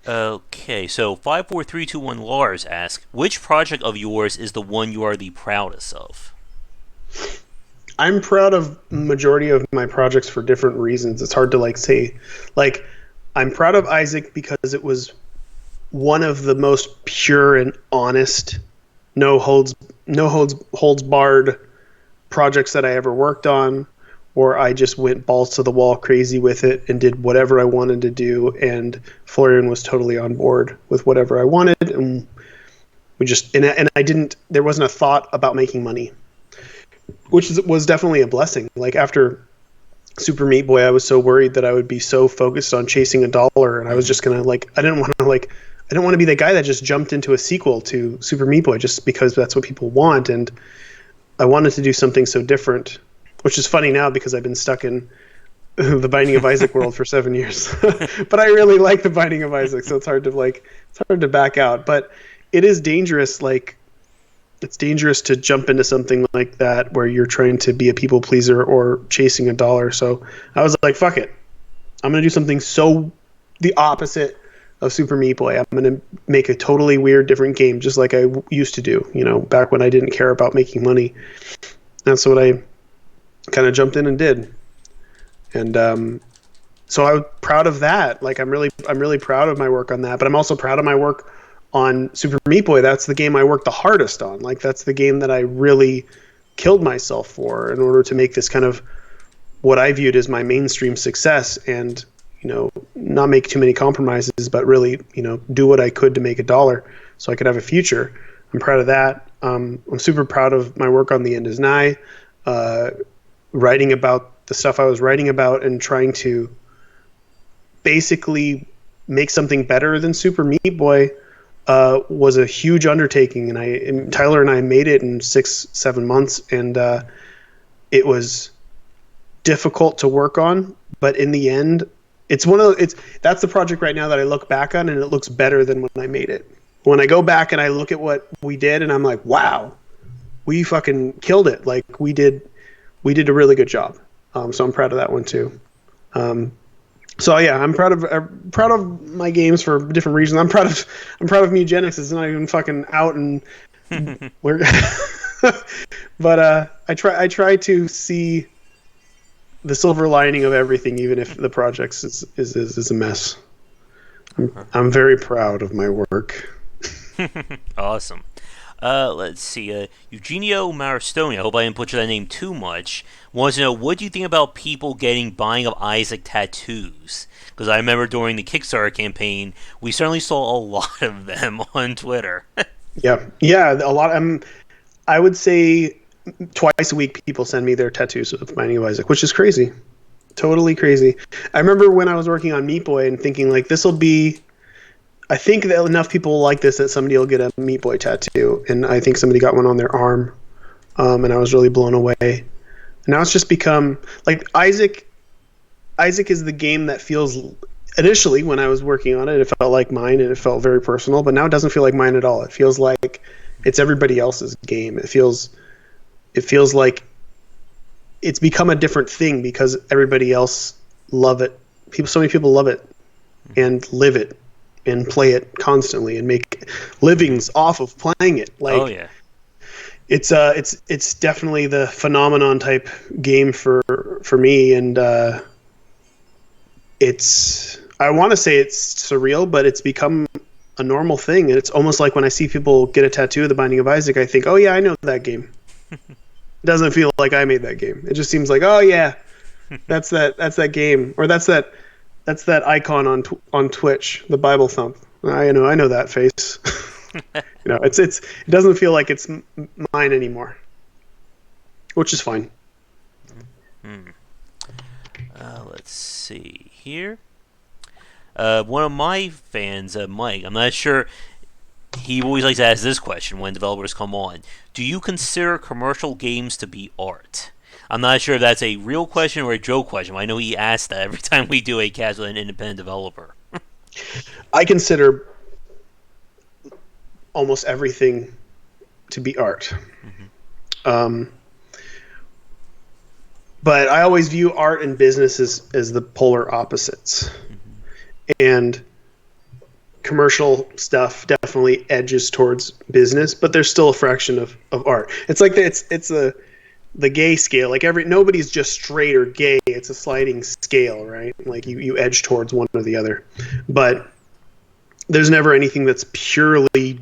Okay, so 54321 Lars asks, which project of yours is the one you are the proudest of? I'm proud of majority of my projects for different reasons. It's hard to say. I'm proud of Isaac because it was one of the most pure and honest, no holds barred projects that I ever worked on, or I just went balls to the wall crazy with it and did whatever I wanted to do, and Florian was totally on board with whatever I wanted, and we just and I didn't. There wasn't a thought about making money, which was definitely a blessing. Like after Super Meat Boy, I was so worried that I would be so focused on chasing a dollar, and I was just gonna I didn't want to be the guy that just jumped into a sequel to Super Meat Boy just because that's what people want, and I wanted to do something so different, which is funny now because I've been stuck in the Binding of Isaac world for 7 years. But I really like the Binding of Isaac, so it's hard to back out. But it is dangerous. It's dangerous to jump into something like that where you're trying to be a people pleaser or chasing a dollar. So I was like, fuck it. I'm going to do something so the opposite of Super Meat Boy. I'm going to make a totally weird, different game, just like I used to do, back when I didn't care about making money. That's what I kind of jumped in and did. And so I'm proud of that. I'm really proud of my work on that, but I'm also proud of my work on Super Meat Boy. That's the game I worked the hardest on. That's the game that I really killed myself for in order to make this kind of what I viewed as my mainstream success, and not make too many compromises, but really do what I could to make a dollar so I could have a future. I'm proud of that. I'm super proud of my work on The End Is Nigh, writing about the stuff I was writing about and trying to basically make something better than Super Meat Boy. Was a huge undertaking, and Tyler and I made it in 6-7 months, and it was difficult to work on, but in the end, that's the project right now that I look back on, and it looks better than when I made it. When I go back and I look at what we did, and I'm like, wow, we fucking killed it. We did a really good job. So I'm proud of that one too. So yeah, I'm proud of my games for different reasons. I'm proud of Mugenics. It's not even fucking out, and we're but I try to see the silver lining of everything, even if the project is a mess. I'm very proud of my work. Awesome. Let's see. Eugenio Maristoni, I hope I didn't butcher that name too much, wants to know, what do you think about people getting Binding of Isaac tattoos? Because I remember during the Kickstarter campaign, we certainly saw a lot of them on Twitter. Yeah, a lot. I would say twice a week people send me their tattoos of Binding of Isaac, which is crazy. Totally crazy. I remember when I was working on Meat Boy and thinking this will be, I think that enough people will like this that somebody will get a Meat Boy tattoo, and I think somebody got one on their arm, and I was really blown away. And now it's just become Isaac is the game that feels, initially when I was working on it felt like mine and it felt very personal, but now it doesn't feel like mine at all. It feels like it's everybody else's game. It feels like it's become a different thing because everybody else love it. So many people love it and live it and play it constantly and make livings off of playing it. Oh yeah. It's definitely the phenomenon type game for me, and I want to say it's surreal, but it's become a normal thing, and it's almost like when I see people get a tattoo of the Binding of Isaac, I think, oh yeah, I know that game. It doesn't feel like I made that game. It just seems like, oh yeah, that's that game, or that's that icon on Twitch, the Bible thump. I know that face. It doesn't feel like it's mine anymore, which is fine. Let's see here. One of my fans, Mike, I'm not sure. He always likes to ask this question when developers come on. Do you consider commercial games to be art? I'm not sure if that's a real question or a joke question. I know he asks that every time we do a casual and independent developer. I consider almost everything to be art. Mm-hmm. But I always view art and business as the polar opposites. Mm-hmm. And commercial stuff definitely edges towards business, but there's still a fraction of art. It's like the gay scale. Like nobody's just straight or gay. It's a sliding scale, right? Like you edge towards one or the other. But there's never anything that's purely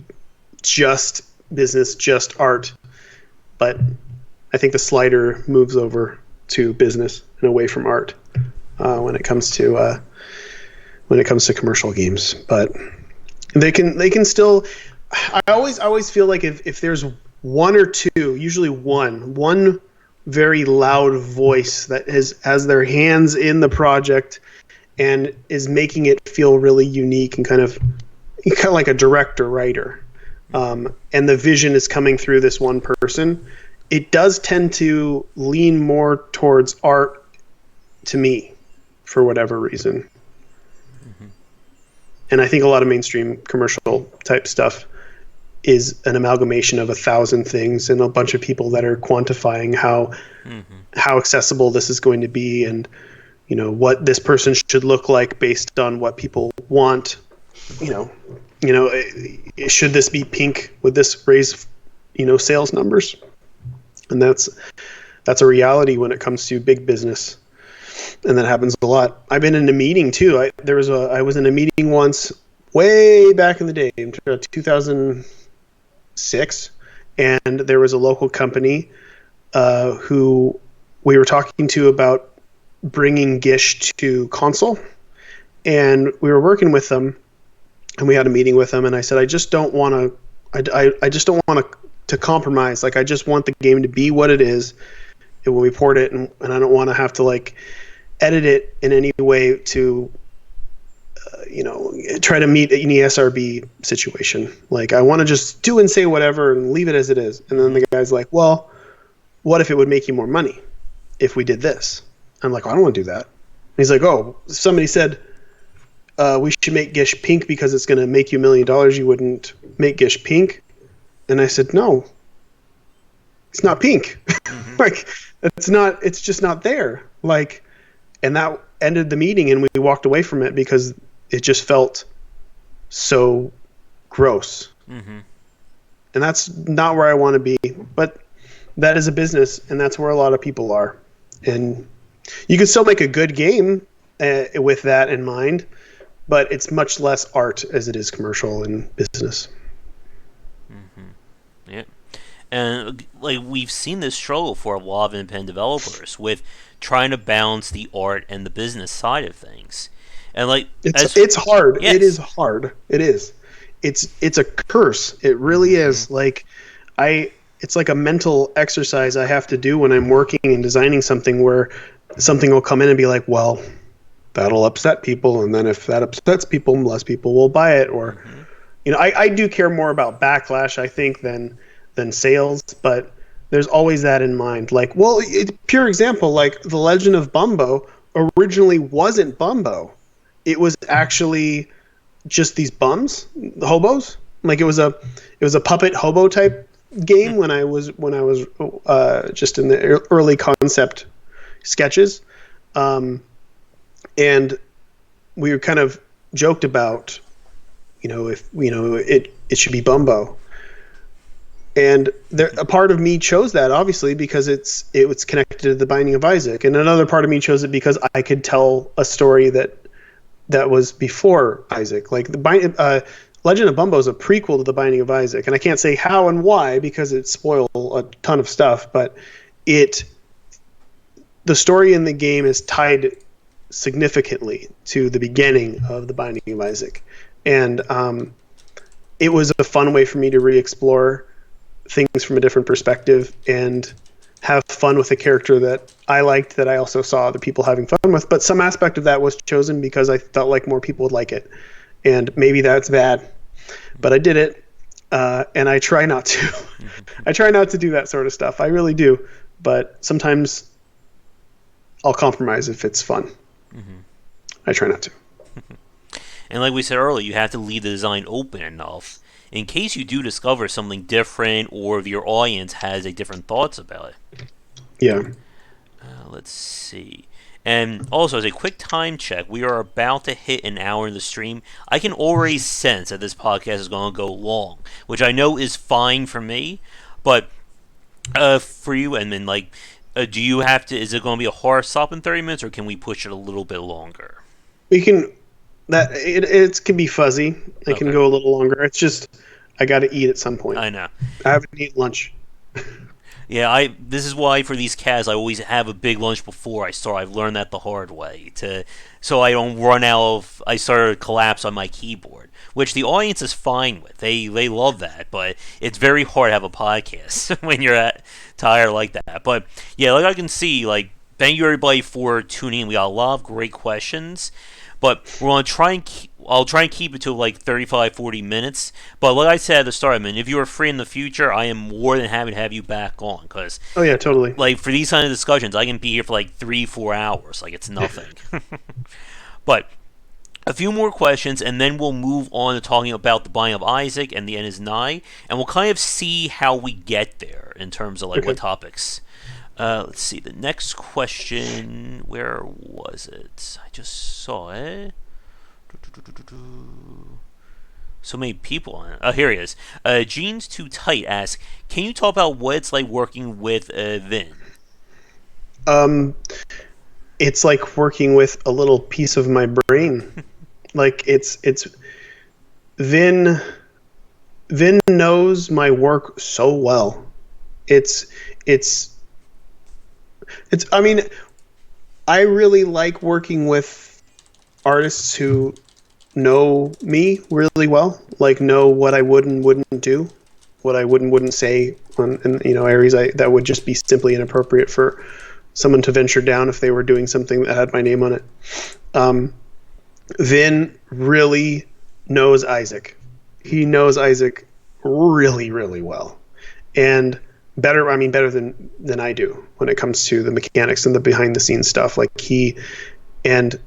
just business, just art. But I think the slider moves over to business and away from art when it comes to commercial games. But they can still. I always feel like if there's one or two, usually one very loud voice that has their hands in the project and is making it feel really unique and kind of like a director writer, and the vision is coming through this one person, it does tend to lean more towards art to me for whatever reason. Mm-hmm. And I think a lot of mainstream commercial type stuff is an amalgamation of 1,000 things and a bunch of people that are quantifying how accessible this is going to be, and what this person should look like based on what people want. Should this be pink? Would this raise sales numbers? And that's a reality when it comes to big business, and that happens a lot. I've been in a meeting too. I was in a meeting once way back in the day, in 2006, and there was a local company who we were talking to about bringing Gish to console, and we were working with them, and we had a meeting with them, and I said, I just don't want to compromise. Like, I just want the game to be what it is, and when we port it, and I don't want to have to like edit it in any way to try to meet an ESRB situation. Like, I want to just do and say whatever and leave it as it is. And then the guy's like, well, what if it would make you more money if we did this? I'm like, I don't want to do that. And he's like, oh, somebody said we should make Gish pink because it's going to make you $1 million. You wouldn't make Gish pink? And I said, no, it's not pink. Like, it's just not there. Like, and that ended the meeting, and we walked away from it because it just felt so gross. And that's not where I want to be. But that is a business, and that's where a lot of people are. And you can still make a good game with that in mind, but it's much less art as it is commercial and business. Yeah. And like, we've seen this struggle for a lot of independent developers with trying to balance the art and the business side of things. And like, it's hard. Yes. It is hard. It is. It's a curse. It really is. Like, it's like a mental exercise I have to do when I'm working and designing something, where something will come in and be like, well, that'll upset people, and then if that upsets people, less people will buy it. Or I do care more about backlash, I think, than sales, but there's always that in mind. Like, well, pure example, like The Legend of Bumbo originally wasn't Bumbo. It was actually just these bums, the hobos. Like, it was a puppet hobo type game when I was just in the early concept sketches, and we were kind of joked about, if it should be Bumbo. And a part of me chose that, obviously, because it was connected to the Binding of Isaac, and another part of me chose it because I could tell a story that was before Isaac. Like, the Legend of Bumbo is a prequel to the Binding of Isaac, and I can't say how and why because it spoiled a ton of stuff. But the story in the game is tied significantly to the beginning of the Binding of Isaac, and it was a fun way for me to re-explore things from a different perspective and have fun with a character that I liked, that I also saw other people having fun with. But some aspect of that was chosen because I felt like more people would like it, and maybe that's bad, but I did it, and I try not to. I try not to do that sort of stuff. I really do, but sometimes I'll compromise if it's fun. I try not to. And like we said earlier, you have to leave the design open enough in case you do discover something different, or if your audience has a different thoughts about it. Yeah. Let's see. And also, as a quick time check, we are about to hit an hour in the stream. I can already sense that this podcast is going to go long, which I know is fine for me. But for you, and then do you have to? Is it going to be a hard stop in 30 minutes, or can we push it a little bit longer? We can. It can be fuzzy. It can go a little longer. It's just I got to eat at some point. I know. I haven't eaten lunch. Yeah, this is why for these casts I always have a big lunch before I start. I've learned that the hard way so I don't run out of. I start to collapse on my keyboard, which the audience is fine with. They love that, but it's very hard to have a podcast when you're tired like that. But yeah, like I can see, thank you everybody for tuning in. We got a lot of great questions. But we're going to try and I'll try and keep it to 35, 40 minutes. But like I said at the start, if you are free in the future, I am more than happy to have you back on. Cause, oh, yeah, totally. For these kind of discussions, I can be here for 3-4 hours. It's nothing. But a few more questions, and then we'll move on to talking about the Binding of Isaac and the end is nigh. And we'll kind of see how we get there in terms of what topics. Let's see, the next question, where was it? I just saw it. So many people on it. Oh, here he is. Jeans Too Tight asks, can you talk about what it's like working with Vin? It's like working with a little piece of my brain. It's Vin knows my work so well. I really like working with artists who know me really well, know what I would and wouldn't do, what I would and wouldn't say in areas that would just be simply inappropriate for someone to venture down if they were doing something that had my name on it. Vin really knows Isaac. He knows Isaac really, really well. And better than I do when it comes to the mechanics and the behind the scenes stuff. And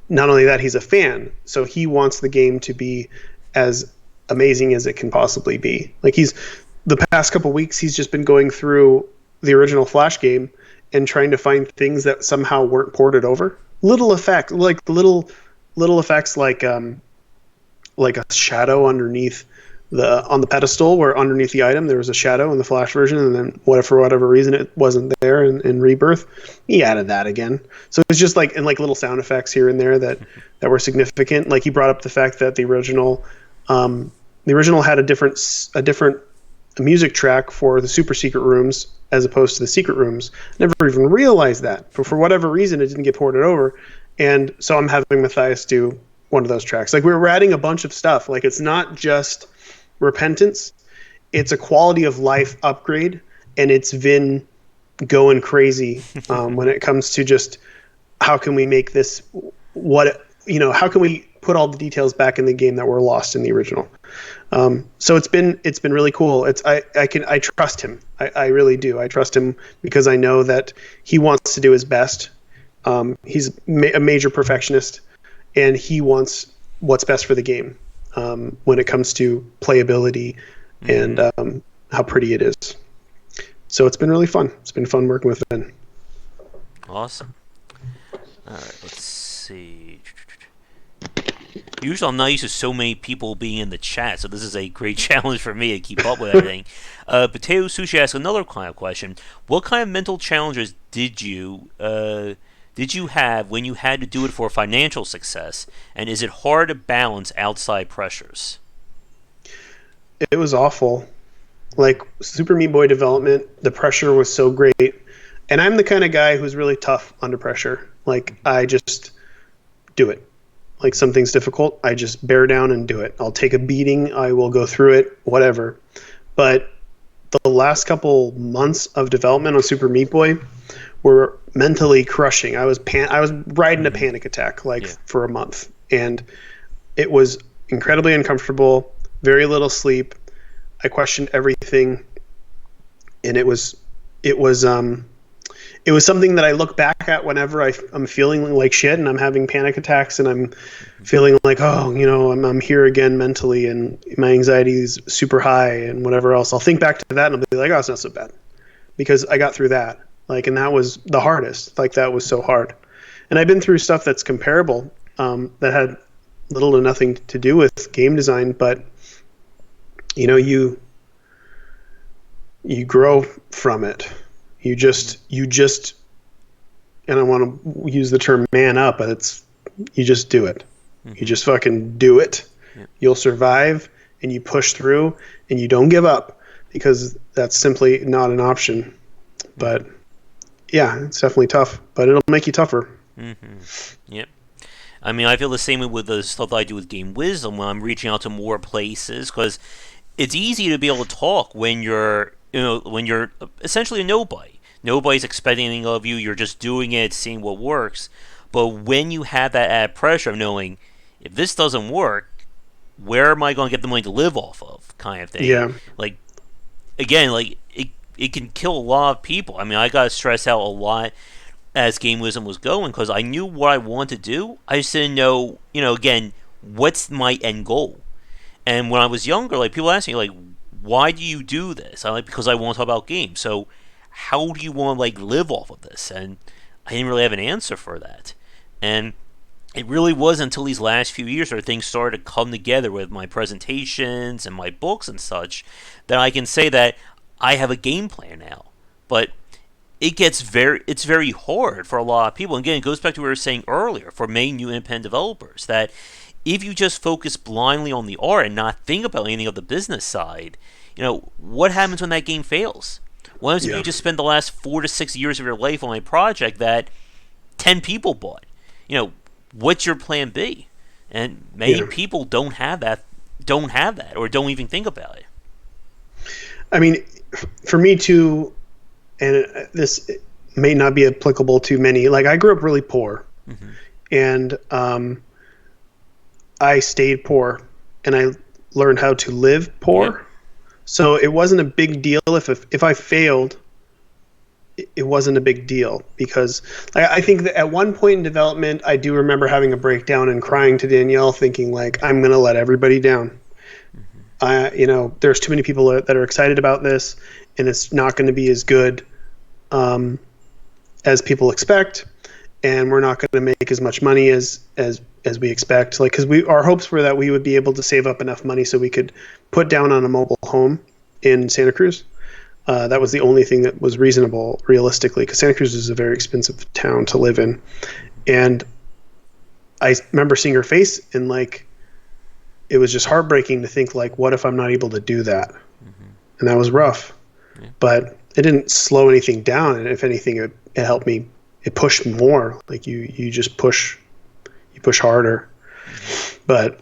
not only that, he's a fan, so he wants the game to be as amazing as it can possibly be. The past couple weeks, he's just been going through the original Flash game and trying to find things that somehow weren't ported over. Little effects, little effects like a shadow underneath on the pedestal, where underneath the item there was a shadow in the Flash version, and then for whatever reason it wasn't there in Rebirth. He added that again. So it's just little sound effects here and there that were significant. He brought up the fact that the original had a different music track for the super secret rooms as opposed to the secret rooms. Never even realized that, but for whatever reason it didn't get ported over, and so I'm having Matthias do one of those tracks. We're adding a bunch of stuff. It's not just Repentance, it's a quality of life upgrade, and it's Vin going crazy when it comes to just how can we make this how can we put all the details back in the game that were lost in the original. So it's been really cool. I trust him. I really do. I trust him because I know that he wants to do his best. He's a major perfectionist, and he wants what's best for the game. When it comes to playability and how pretty it is. So it's been really fun. It's been fun working with Ben. Awesome. All right, let's see. Usually I'm not used to so many people being in the chat, so this is a great challenge for me to keep up with everything. Potato Sushi asks another kind of question. What kind of mental challenges did you have when you had to do it for financial success, and is it hard to balance outside pressures? It was awful. Super Meat Boy development, the pressure was so great, and I'm the kind of guy who's really tough under pressure. I just do it. Something's difficult, I just bear down and do it. I'll take a beating, I will go through it, whatever. But the last couple months of development on Super Meat Boy were mentally crushing. I was riding a panic attack for a month, and it was incredibly uncomfortable, very little sleep. I questioned everything, and it was something that I look back at whenever I'm feeling like shit and I'm having panic attacks and I'm feeling I'm here again mentally and my anxiety is super high and whatever else. I'll think back to that and I'll be like, oh, it's not so bad because I got through that. And that was the hardest. That was so hard. And I've been through stuff that's comparable, that had little to nothing to do with game design, but you grow from it. You just, and I want to use the term man up, but you just do it. Mm-hmm. You just fucking do it. Yep. You'll survive, and you push through, and you don't give up, because that's simply not an option. But yeah, it's definitely tough, but it'll make you tougher. Mm-hmm. Yep. I mean, I feel the same way with the stuff I do with Game Wisdom when I'm reaching out to more places, because it's easy to be able to talk when you're essentially a nobody. Nobody's expecting anything of you. You're just doing it, seeing what works. But when you have that added pressure of knowing, if this doesn't work, where am I going to get the money to live off of, kind of thing? Yeah. Like, again, like it can kill a lot of people. I mean, I got stressed out a lot as Game Wisdom was going, because I knew what I wanted to do. I just didn't know, again, what's my end goal. And when I was younger, like, people ask me, like, why do you do this? I'm like, because I want to talk about games. So how do you want to, like, live off of this? And I didn't really have an answer for that. And it really wasn't until these last few years where things started to come together with my presentations and my books and such that I can say that I have a game plan now. But it's very hard for a lot of people. And again, it goes back to what we were saying earlier for many new independent developers, that if you just focus blindly on the art and not think about anything of the business side, what happens when that game fails? What happens if you just spend the last 4 to 6 years of your life on a project that 10 people bought? What's your plan B? And many people don't have that, or don't even think about it. I mean, for me too, and this may not be applicable to many. Like, I grew up really poor, and I stayed poor, and I learned how to live poor. Yep. So it wasn't a big deal if I failed. It wasn't a big deal, because I think that at one point in development, I do remember having a breakdown and crying to Danielle, thinking, like, I'm going to let everybody down. There's too many people that are excited about this, and it's not going to be as good as people expect, and we're not going to make as much money as we expect. Like, because our hopes were that we would be able to save up enough money so we could put down on a mobile home in Santa Cruz. That was the only thing that was reasonable, realistically, because Santa Cruz is a very expensive town to live in. And I remember seeing her face, and, like, it was just heartbreaking to think, like, what if I'm not able to do that? And that was rough. Yeah. But it didn't slow anything down, and if anything, it helped me. It pushed more. Like, you just push harder. But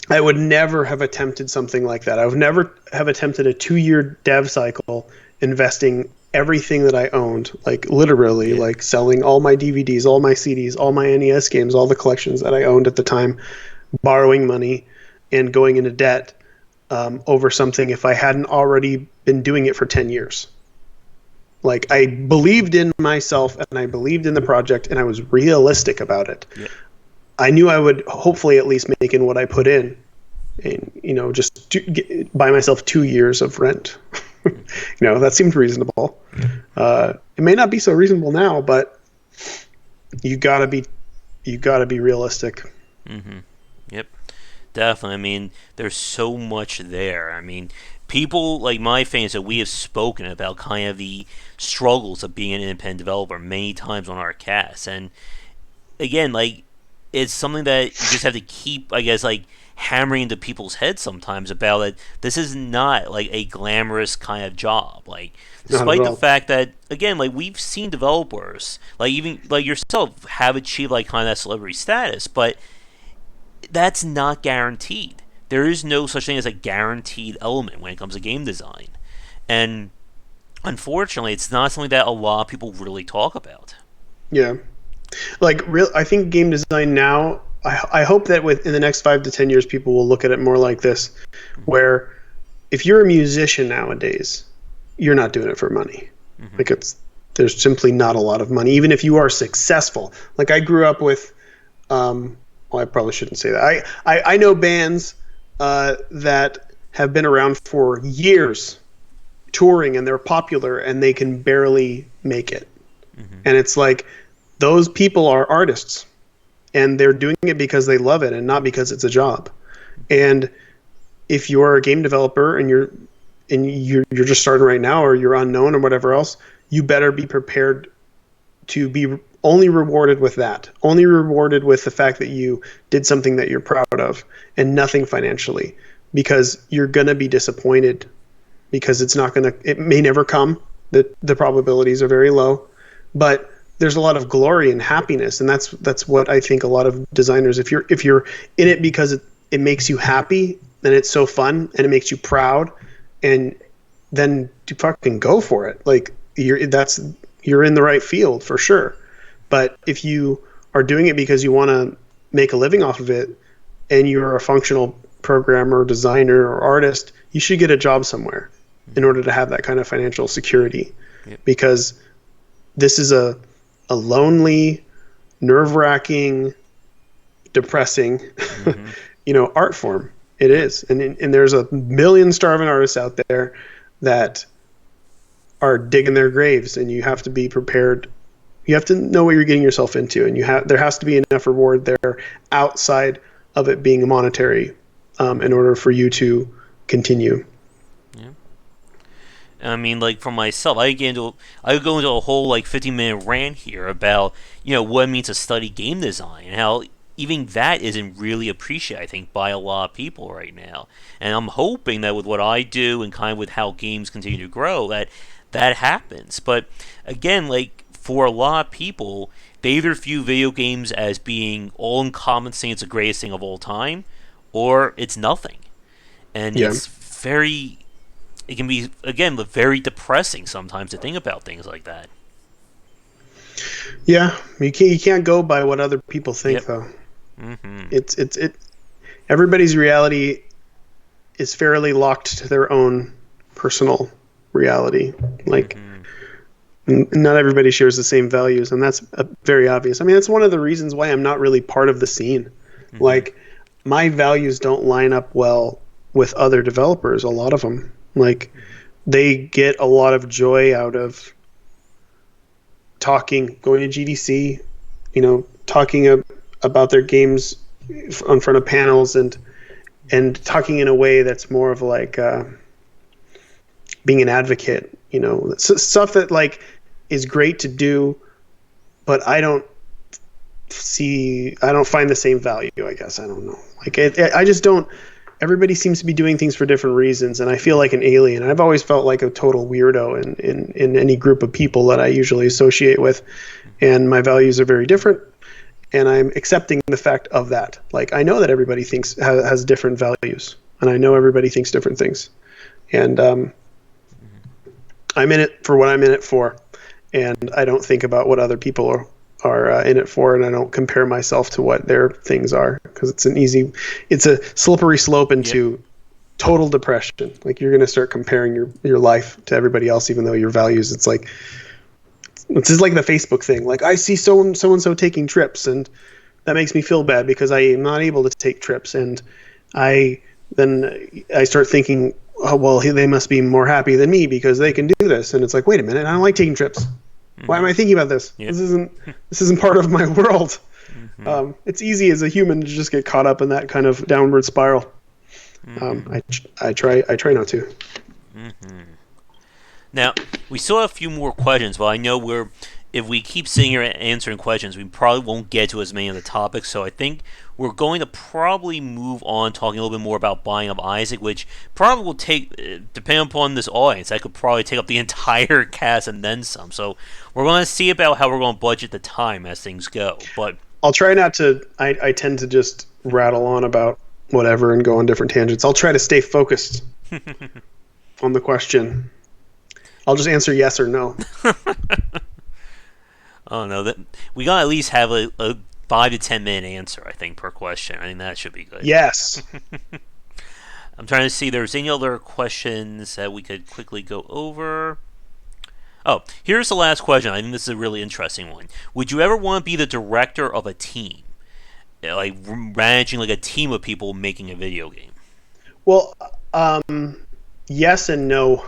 I would never have attempted something like that. I would never have attempted a 2-year dev cycle, investing everything that I owned, like, literally, like, selling all my DVDs, all my CDs, all my NES games, all the collections that I owned at the time, borrowing money and going into debt over something if I hadn't already been doing it for 10 years. Like, I believed in myself, and I believed in the project, and I was realistic about it. Yeah. I knew I would hopefully at least make in what I put in, and just buy myself 2 years of rent. That seemed reasonable. It may not be so reasonable now, but you gotta be realistic. Mm-hmm. Yep, definitely. I mean, there's so much there. I mean, people like my fans that we have spoken about kind of the struggles of being an independent developer many times on our cast, and again, like, it's something that you just have to keep, I guess, like, hammering into people's heads sometimes about it. This is not, like, a glamorous kind of job. Like, despite the fact that, again, like, we've seen developers, like, even like yourself, have achieved, like, kind of that celebrity status, but that's not guaranteed. There is no such thing as a guaranteed element when it comes to game design, and unfortunately, it's not something that a lot of people really talk about. Yeah. Like, I think game design now, I hope that in the next 5 to 10 years, people will look at it more like this, where if you're a musician nowadays, you're not doing it for money. Like, there's simply not a lot of money, even if you are successful. Like, I grew up with, well, I probably shouldn't say that. I know bands that have been around for years touring, and they're popular, and they can barely make it. And it's like, those people are artists, and they're doing it because they love it and not because it's a job. And if you're a game developer and you're just starting right now, or you're unknown or whatever else, you better be prepared to be only rewarded with that, only rewarded with the fact that you did something that you're proud of, and nothing financially, because you're going to be disappointed, because it may never come. The probabilities are very low, but there's a lot of glory and happiness, and that's what I think a lot of designers, if you're in it because it makes you happy, and it's so fun, and it makes you proud, and then you fucking go for it. Like, you're in the right field for sure. But if you are doing it because you want to make a living off of it, and you're a functional programmer, designer, or artist, you should get a job somewhere in order to have that kind of financial security. Yep. Because this is a lonely, nerve-wracking, depressing, art form. It is. And there's a million starving artists out there that are digging their graves, and you have to be prepared. You have to know what you're getting yourself into, and there has to be enough reward there outside of it being monetary, in order for you to continue. Yeah. I mean, like, for myself, I would go into a whole 15-minute rant here about what it means to study game design, and how even that isn't really appreciated, I think, by a lot of people right now. And I'm hoping that with what I do, and kind of with how games continue to grow, that happens. But again, for a lot of people, they either view video games as being all-encompassing, it's the greatest thing of all time, or it's nothing. And it can be, again, very depressing sometimes to think about things like that. Yeah, you can't go by what other people think, though. Mm-hmm. Everybody's reality is fairly locked to their own personal reality. Not everybody shares the same values, and that's very obvious. I mean, that's one of the reasons why I'm not really part of the scene. Mm-hmm. My values don't line up well with other developers, a lot of them. They get a lot of joy out of going to GDC, talking about their games in front of panels, and talking in a way that's more of being an advocate, stuff that is great to do, but I don't find the same value, I guess. I don't know. I just don't. Everybody seems to be doing things for different reasons, and I feel like an alien. I've always felt like a total weirdo in any group of people that I usually associate with, and my values are very different, and I'm accepting the fact of that. I know that everybody has different values, and I know everybody thinks different things, and I'm in it for what I'm in it for, and I don't think about what other people are in it for, and I don't compare myself to what their things are, because it's a slippery slope into total depression. You're going to start comparing your life to everybody else, even though your values, it's just like the Facebook thing. I see so and so taking trips, and that makes me feel bad because I am not able to take trips, and I start thinking, oh, well, they must be more happy than me because they can do this, and it's wait a minute, I don't like taking trips. Why am I thinking about this? Yep. This isn't part of my world. Mm-hmm. It's easy as a human to just get caught up in that kind of downward spiral. Mm-hmm. I try not to. Mm-hmm. Now, we still have a few more questions, but I know if we keep sitting here answering questions, we probably won't get to as many of the topics, so I think we're going to probably move on talking a little bit more about Binding of Isaac, which probably will take, depending upon this audience, that could probably take up the entire cast and then some. So we're going to see about how we're going to budget the time as things go. But I'll try not to, I tend to just rattle on about whatever and go on different tangents. I'll try to stay focused on the question. I'll just answer yes or no. Oh no, we gotta at least have a 5 to 10 minute answer, I think, per question. I think that should be good. Yes. I'm trying to see if there's any other questions that we could quickly go over. Oh, here's the last question. I think this is a really interesting one. Would you ever want to be the director of a team? Managing a team of people making a video game? Well, yes and no.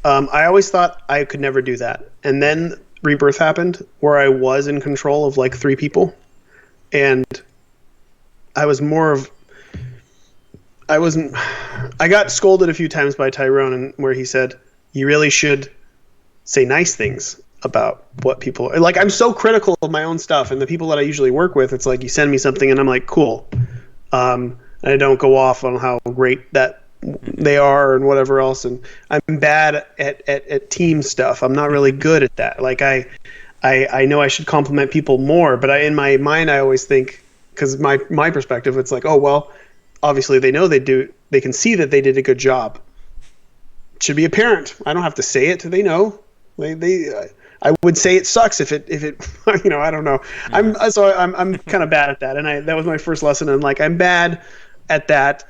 I always thought I could never do that. And then Rebirth happened, where I was in control of like 3 people, and I was more of I wasn't. I got scolded a few times by Tyrone, and where he said, "You really should say nice things about what people like." I'm so critical of my own stuff, and the people that I usually work with, it's like you send me something, and I'm like, "Cool," and I don't go off on how great that they are and whatever else. And I'm bad at team stuff. I'm not really good at that. Like I know I should compliment people more, but in my mind, I always think, because my perspective, it's like, oh well, obviously they know they can see that they did a good job. It should be apparent. I don't have to say it. They know. I would say it sucks if it I don't know. I'm kind of bad at that, and that was my first lesson. And like I'm bad at that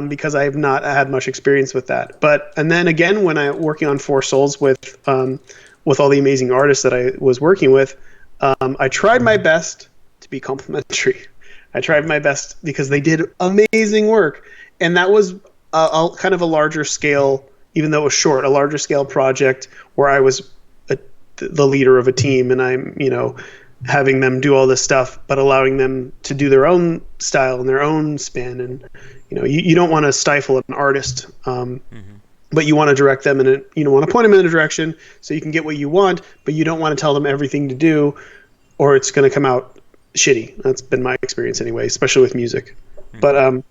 because I have not had much experience with that. And then again, when I working on Four Souls with all the amazing artists that I was working with, I tried my best to be complimentary. I tried my best because they did amazing work, and that was a kind of a larger scale, even though it was short, a larger scale project where I was the leader of a team, and I'm having them do all this stuff, but allowing them to do their own style and their own spin. And you don't want to stifle an artist, but you want to direct them and want to point them in a direction so you can get what you want, but you don't want to tell them everything to do, or it's going to come out shitty. That's been my experience anyway, especially with music. But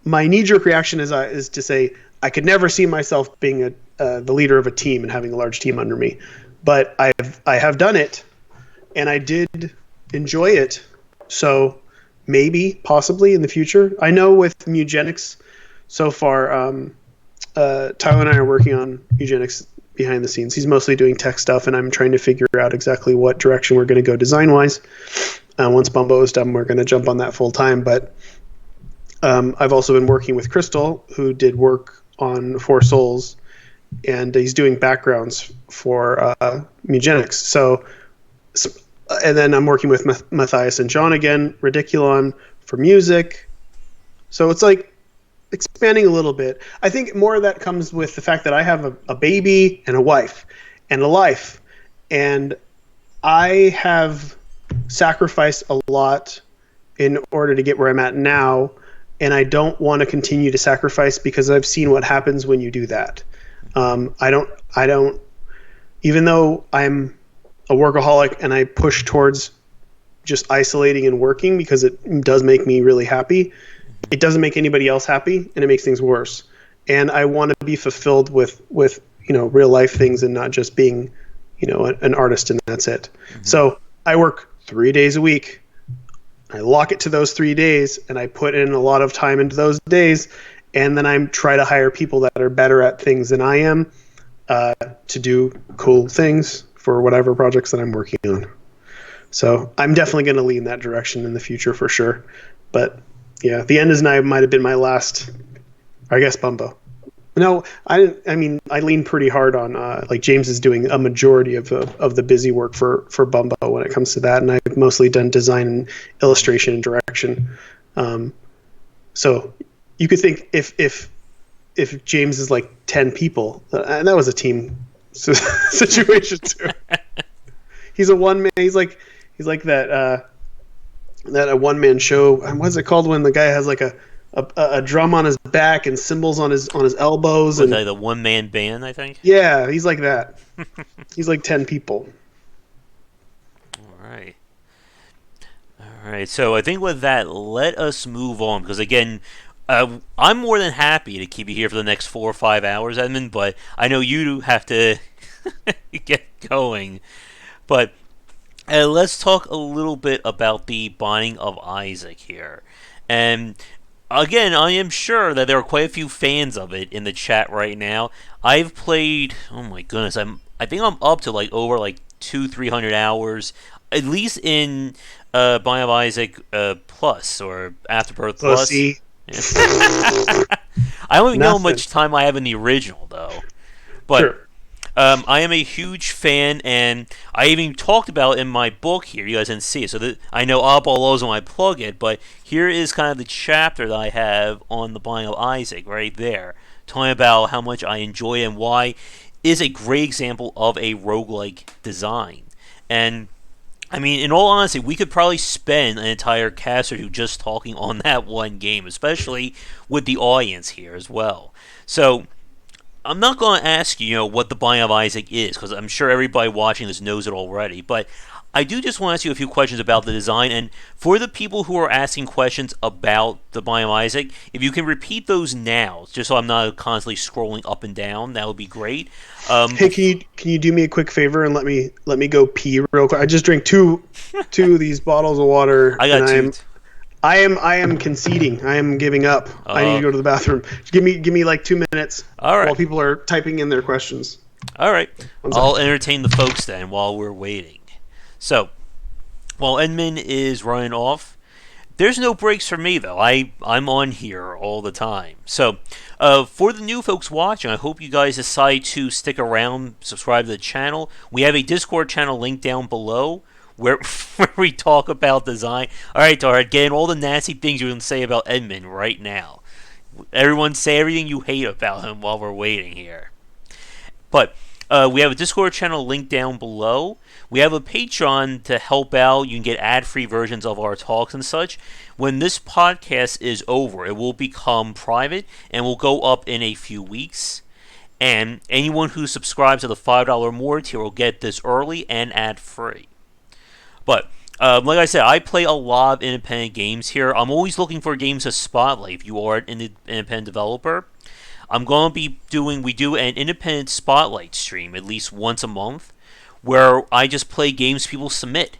my knee-jerk reaction is to say I could never see myself being the leader of a team and having a large team under me, but I have done it, and I did enjoy it. So maybe, possibly in the future. I know with Mugenics so far, Tyler and I are working on Mugenics behind the scenes. He's mostly doing tech stuff, and I'm trying to figure out exactly what direction we're going to go design-wise. Once Bumbo is done, we're going to jump on that full-time. But I've also been working with Crystal, who did work on Four Souls, and he's doing backgrounds for Mugenics. So, and then I'm working with Matthias and John again, Ridiculon, for music. So it's like expanding a little bit. I think more of that comes with the fact that I have a baby and a wife and a life, and I have sacrificed a lot in order to get where I'm at now, and I don't want to continue to sacrifice because I've seen what happens when you do that. I don't even though I'm a workaholic and I push towards just isolating and working because it does make me really happy, it doesn't make anybody else happy, and it makes things worse. And I want to be fulfilled with real life things and not just being an artist and that's it. Mm-hmm. So I work 3 days a week. I lock it to those 3 days, and I put in a lot of time into those days, and then I try to hire people that are better at things than I am to do cool things for whatever projects that I'm working on. So I'm definitely going to lean that direction in the future for sure. But yeah, The End Is Nigh might have been my last, I guess, Bumbo. No, I mean, I lean pretty hard on like James is doing a majority of the busy work for Bumbo when it comes to that, and I've mostly done design and illustration and direction. So you could think if James is like 10 people, and that was a team situation too. He's a one man. He's like that a one man show. What's it called when the guy has like a drum on his back and cymbals on his elbows? Was that the one man band, I think? Yeah, he's like that. He's like 10 people. All right. So I think with that, let us move on, because again, I'm more than happy to keep you here for the next 4 or 5 hours, Edmund, but I know you have to get going. But let's talk a little bit about the Binding of Isaac here. And again, I am sure that there are quite a few fans of it in the chat right now. I've played, oh my goodness, I think I'm up to like over like 200-300 hours, at least in Binding of Isaac Plus or Afterbirth Plus. I don't even know how much time I have in the original though, but sure. I am a huge fan, and I even talked about it in my book here. You guys didn't see it, so I know Abalo's when I plug it, but here is kind of the chapter that I have on the Binding of Isaac right there, talking about how much I enjoy it and why is a great example of a roguelike design. And I mean, in all honesty, we could probably spend an entire cast or two just talking on that one game, especially with the audience here as well. So, I'm not going to ask you, what the Binding of Isaac is, because I'm sure everybody watching this knows it already. But I do just want to ask you a few questions about the design. And for the people who are asking questions about the Binding of Isaac, if you can repeat those now, just so I'm not constantly scrolling up and down, that would be great. Hey, can you do me a quick favor and let me go pee real quick? I just drank two of these bottles of water. I got two. I am conceding. I am giving up. I need to go to the bathroom. Give me like 2 minutes. All right. While people are typing in their questions. All right. I'll entertain the folks then while we're waiting. So, while Edmund is running off, there's no breaks for me though. I'm on here all the time. So, for the new folks watching, I hope you guys decide to stick around, subscribe to the channel. We have a Discord channel linked down below where we talk about design. All right, Tarad, get in all the nasty things you can say about Edmund right now. Everyone say everything you hate about him while we're waiting here. But we have a Discord channel linked down below. We have a Patreon to help out. You can get ad-free versions of our talks and such. When this podcast is over, it will become private and will go up in a few weeks. And anyone who subscribes to the $5 more tier will get this early and ad-free. But, like I said, I play a lot of independent games here. I'm always looking for games to spotlight if you are an independent developer. I'm going to be we do an independent spotlight stream at least once a month where I just play games people submit.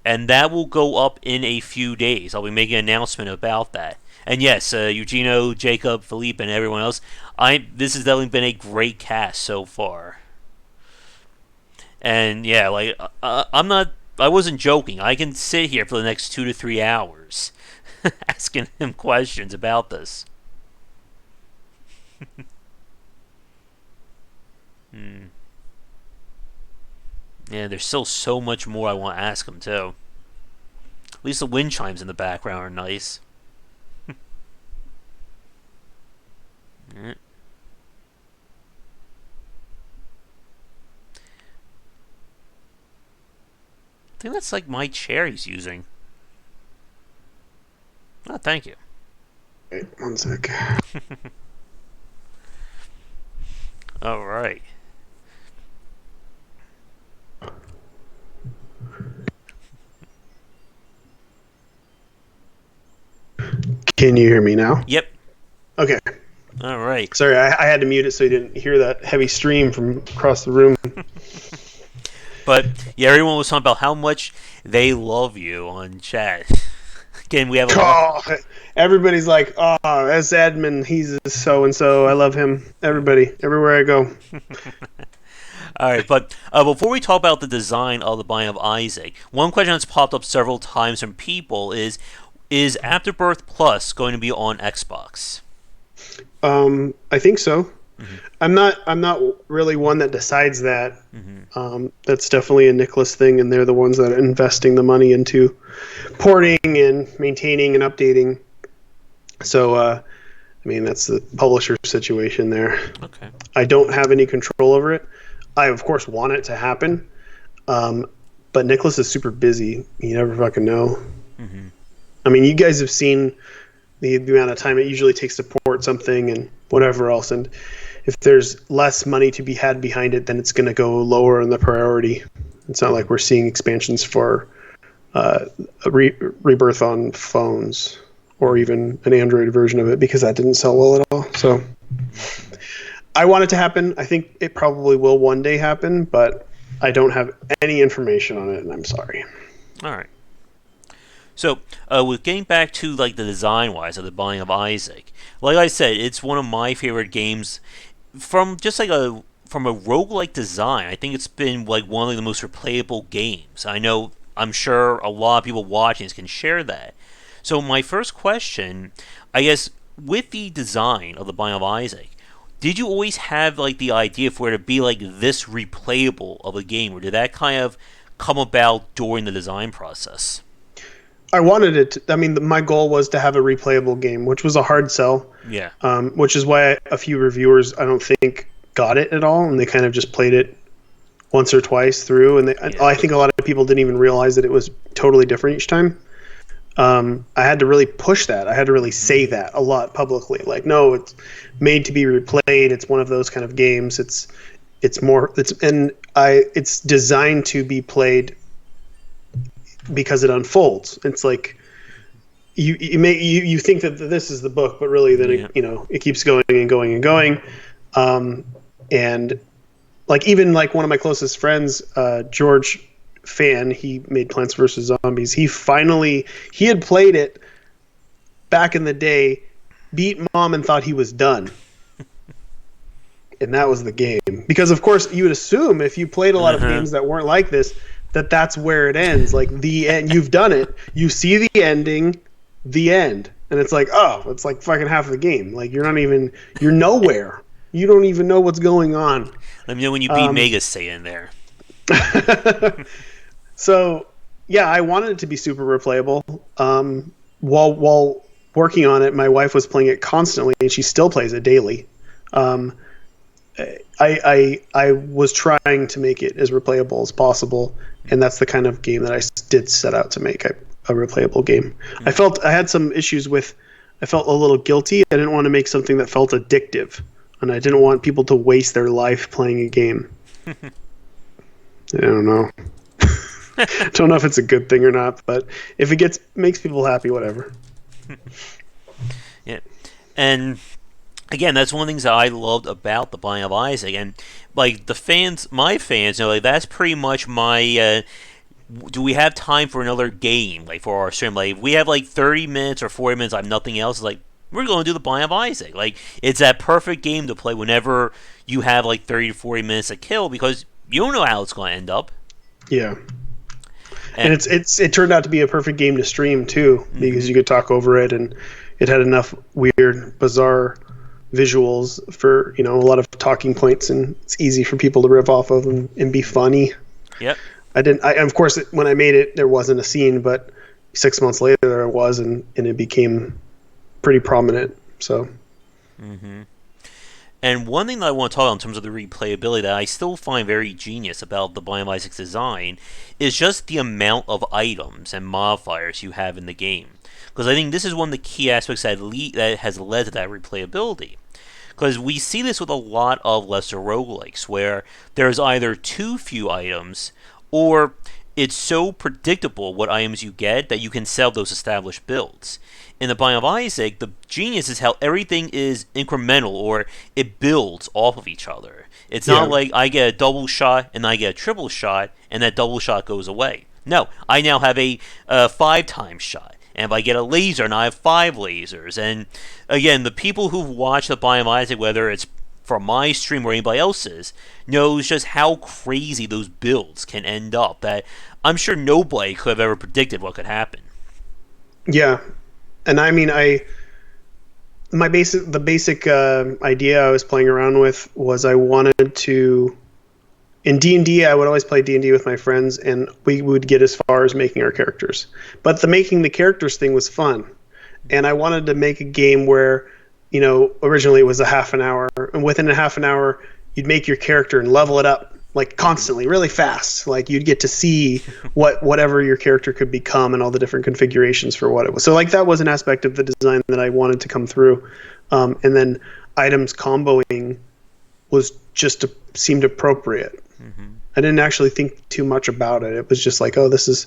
And that will go up in a few days. I'll be making an announcement about that. And yes, Eugenio, Jacob, Philippe, and everyone else, this has definitely been a great cast so far. And yeah, like, I wasn't joking. I can sit here for the next 2 to 3 hours asking him questions about this. Yeah, there's still so much more I want to ask him, too. At least the wind chimes in the background are nice. I think that's like my chair he's using. Oh, thank you. Wait, 1 sec. All right. Can you hear me now? Yep. Okay. All right. Sorry, I had to mute it so you didn't hear that heavy stream from across the room. But yeah, everyone was talking about how much they love you on chat. Again, we have everybody's like, "Oh, that's Edmund. He's so and so. I love him." Everybody, everywhere I go. All right, but before we talk about the design of the Binding of Isaac, one question that's popped up several times from people is Afterbirth Plus going to be on Xbox? I think so. Mm-hmm. I'm not really one that decides that. Mm-hmm. That's definitely a Nicholas thing, and they're the ones that are investing the money into porting and maintaining and updating. So, I mean, that's the publisher situation there. Okay. I don't have any control over it. I, of course, want it to happen, but Nicholas is super busy. You never fucking know. Mm-hmm. I mean, you guys have seen the amount of time it usually takes to port something and whatever else, and if there's less money to be had behind it, then it's going to go lower in the priority. It's not like we're seeing expansions for Rebirth on phones or even an Android version of it because that didn't sell well at all. So I want it to happen. I think it probably will one day happen, but I don't have any information on it, and I'm sorry. All right. So, with getting back to like the design-wise of the Binding of Isaac, like I said, it's one of my favorite games. From just like a roguelike design, I think it's been like one of the most replayable games. I'm sure a lot of people watching this can share that. So my first question, I guess, with the design of the Binding of Isaac, did you always have like the idea for it to be like this replayable of a game, or did that kind of come about during the design process? I wanted it to, I mean, my goal was to have a replayable game, which was a hard sell. Yeah. Which is why a few reviewers, I don't think, got it at all, and they kind of just played it once or twice through, and I think a lot of people didn't even realize that it was totally different each time. I had to really push that. I had to really say that a lot publicly. Like, no, it's made to be replayed. It's one of those kind of games. It's designed to be played because it unfolds. It's like you think that this is the book, but really then it keeps going and going and going. And like even like one of my closest friends, George Fan, he made Plants vs. Zombies. He had played it back in the day, beat Mom, and thought he was done. And that was the game. Because of course you would assume if you played a lot of games that weren't like this, that's where it ends. Like the end, you've done it. You see the ending, the end. And it's like, oh, it's like fucking half the game. Like you're nowhere. You don't even know what's going on. Let me know when you beat Mega Saiyan there. So, yeah, I wanted it to be super replayable. While working on it, my wife was playing it constantly, and she still plays it daily. I was trying to make it as replayable as possible, and that's the kind of game that I did set out to make a replayable game. I had some issues with. I felt a little guilty. I didn't want to make something that felt addictive, and I didn't want people to waste their life playing a game. I don't know. Don't know if it's a good thing or not, but if it makes people happy, whatever. Yeah, and again, that's one of the things that I loved about the Binding of Isaac, and like my fans, like that's pretty much my. Do we have time for another game, like for our stream? Like, if we have like 30 minutes or 40 minutes, I have nothing else. Like, we're going to do the Binding of Isaac. Like, it's that perfect game to play whenever you have like 30 to 40 minutes to kill, because you don't know how it's going to end up. Yeah. And it turned out to be a perfect game to stream too, because you could talk over it, and it had enough weird, bizarre visuals for a lot of talking points, and it's easy for people to riff off of and be funny. Yep. Of course, when I made it, there wasn't a scene, but 6 months later there was, and it became pretty prominent. So. Mm-hmm. And one thing that I want to talk about in terms of the replayability that I still find very genius about the Binding of Isaac's design is just the amount of items and modifiers you have in the game. Because I think this is one of the key aspects that has led to that replayability. Because we see this with a lot of lesser roguelikes, where there's either too few items, or it's so predictable what items you get that you can sell those established builds. In the Binding of Isaac, the genius is how everything is incremental, or it builds off of each other. It's not like I get a double shot and I get a triple shot and that double shot goes away. No, I now have a 5-time shot. And if I get a laser, and I have 5 lasers. And again, the people who've watched the Binding of Isaac, whether it's from my stream or anybody else's, knows just how crazy those builds can end up. That I'm sure nobody could have ever predicted what could happen. Yeah. And I mean, the basic idea I was playing around with was I wanted to, in D&D, I would always play D&D with my friends, and we would get as far as making our characters. But the making the characters thing was fun. And I wanted to make a game where, originally it was a half an hour, and within a half an hour, you'd make your character and level it up, like constantly, really fast. Like you'd get to see whatever your character could become and all the different configurations for what it was. So like that was an aspect of the design that I wanted to come through. And then items comboing was seemed appropriate. I didn't actually think too much about it. It was just like, oh, this is,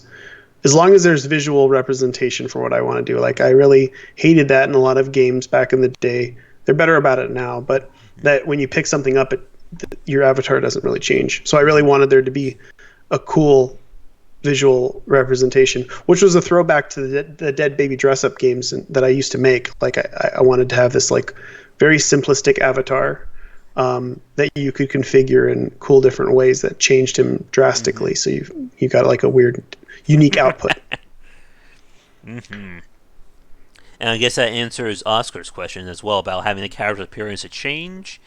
as long as there's visual representation for what I want to do. Like I really hated that in a lot of games back in the day. They're better about it now, but that when you pick something up, your avatar doesn't really change. So I really wanted there to be a cool visual representation, which was a throwback to the Dead Baby dress-up games that I used to make. Like I wanted to have this like very simplistic avatar that you could configure in cool different ways that changed him drastically. So you got like a weird, unique output. And I guess that answers Oscar's question as well about having the character appearance to change.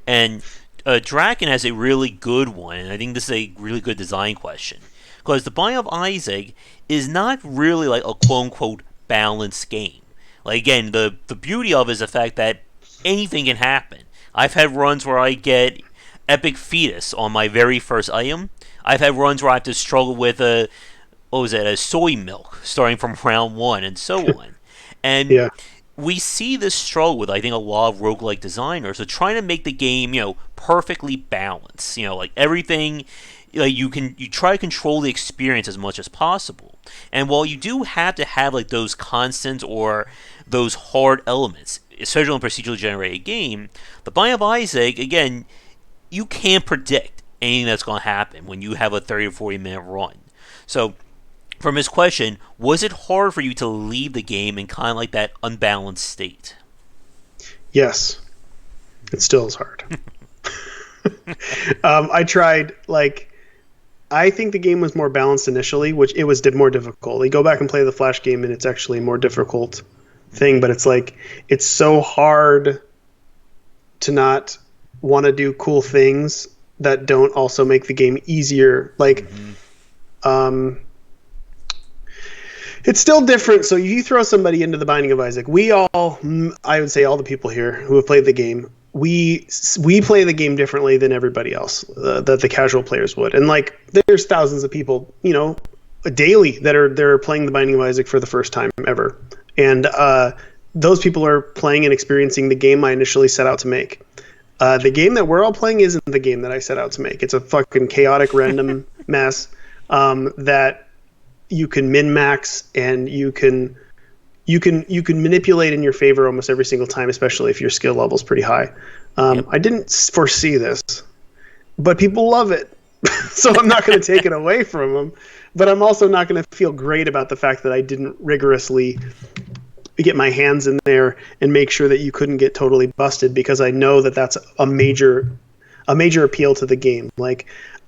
And Draken has a really good one, and I think this is a really good design question. Because the Binding of Isaac is not really like a quote-unquote balanced game. Like, again, the beauty of it is the fact that anything can happen. I've had runs where I get epic fetus on my very first item. I've had runs where I have to struggle with a soy milk starting from round one and so on. And Yeah. we see this struggle with, I think, a lot of roguelike designers of trying to make the game, perfectly balanced. Like everything, you try to control the experience as much as possible. And while you do have to have like those constants or those hard elements, especially in a procedurally generated game, the Binding of Isaac, again, you can't predict anything that's going to happen when you have a 30 or 40 minute run. So, from his question, was it hard for you to leave the game in kind of like that unbalanced state? Yes. It still is hard. I tried, I think the game was more balanced initially, which it was more difficult. You go back and play the Flash game, and it's actually a more difficult thing, but it's it's so hard to not want to do cool things that don't also make the game easier. It's still different. So you throw somebody into the Binding of Isaac. I would say all the people here who have played the game, we play the game differently than everybody else, that the casual players would. And there's thousands of people, daily that are playing the Binding of Isaac for the first time ever. And those people are playing and experiencing the game I initially set out to make. The game that we're all playing isn't the game that I set out to make. It's a fucking chaotic random mess that you can min-max, and you can manipulate in your favor almost every single time, especially if your skill level is pretty high. I didn't foresee this, but people love it. So I'm not going to take it away from them, but I'm also not going to feel great about the fact that I didn't rigorously get my hands in there and make sure that you couldn't get totally busted, because I know that that's a major appeal to the game.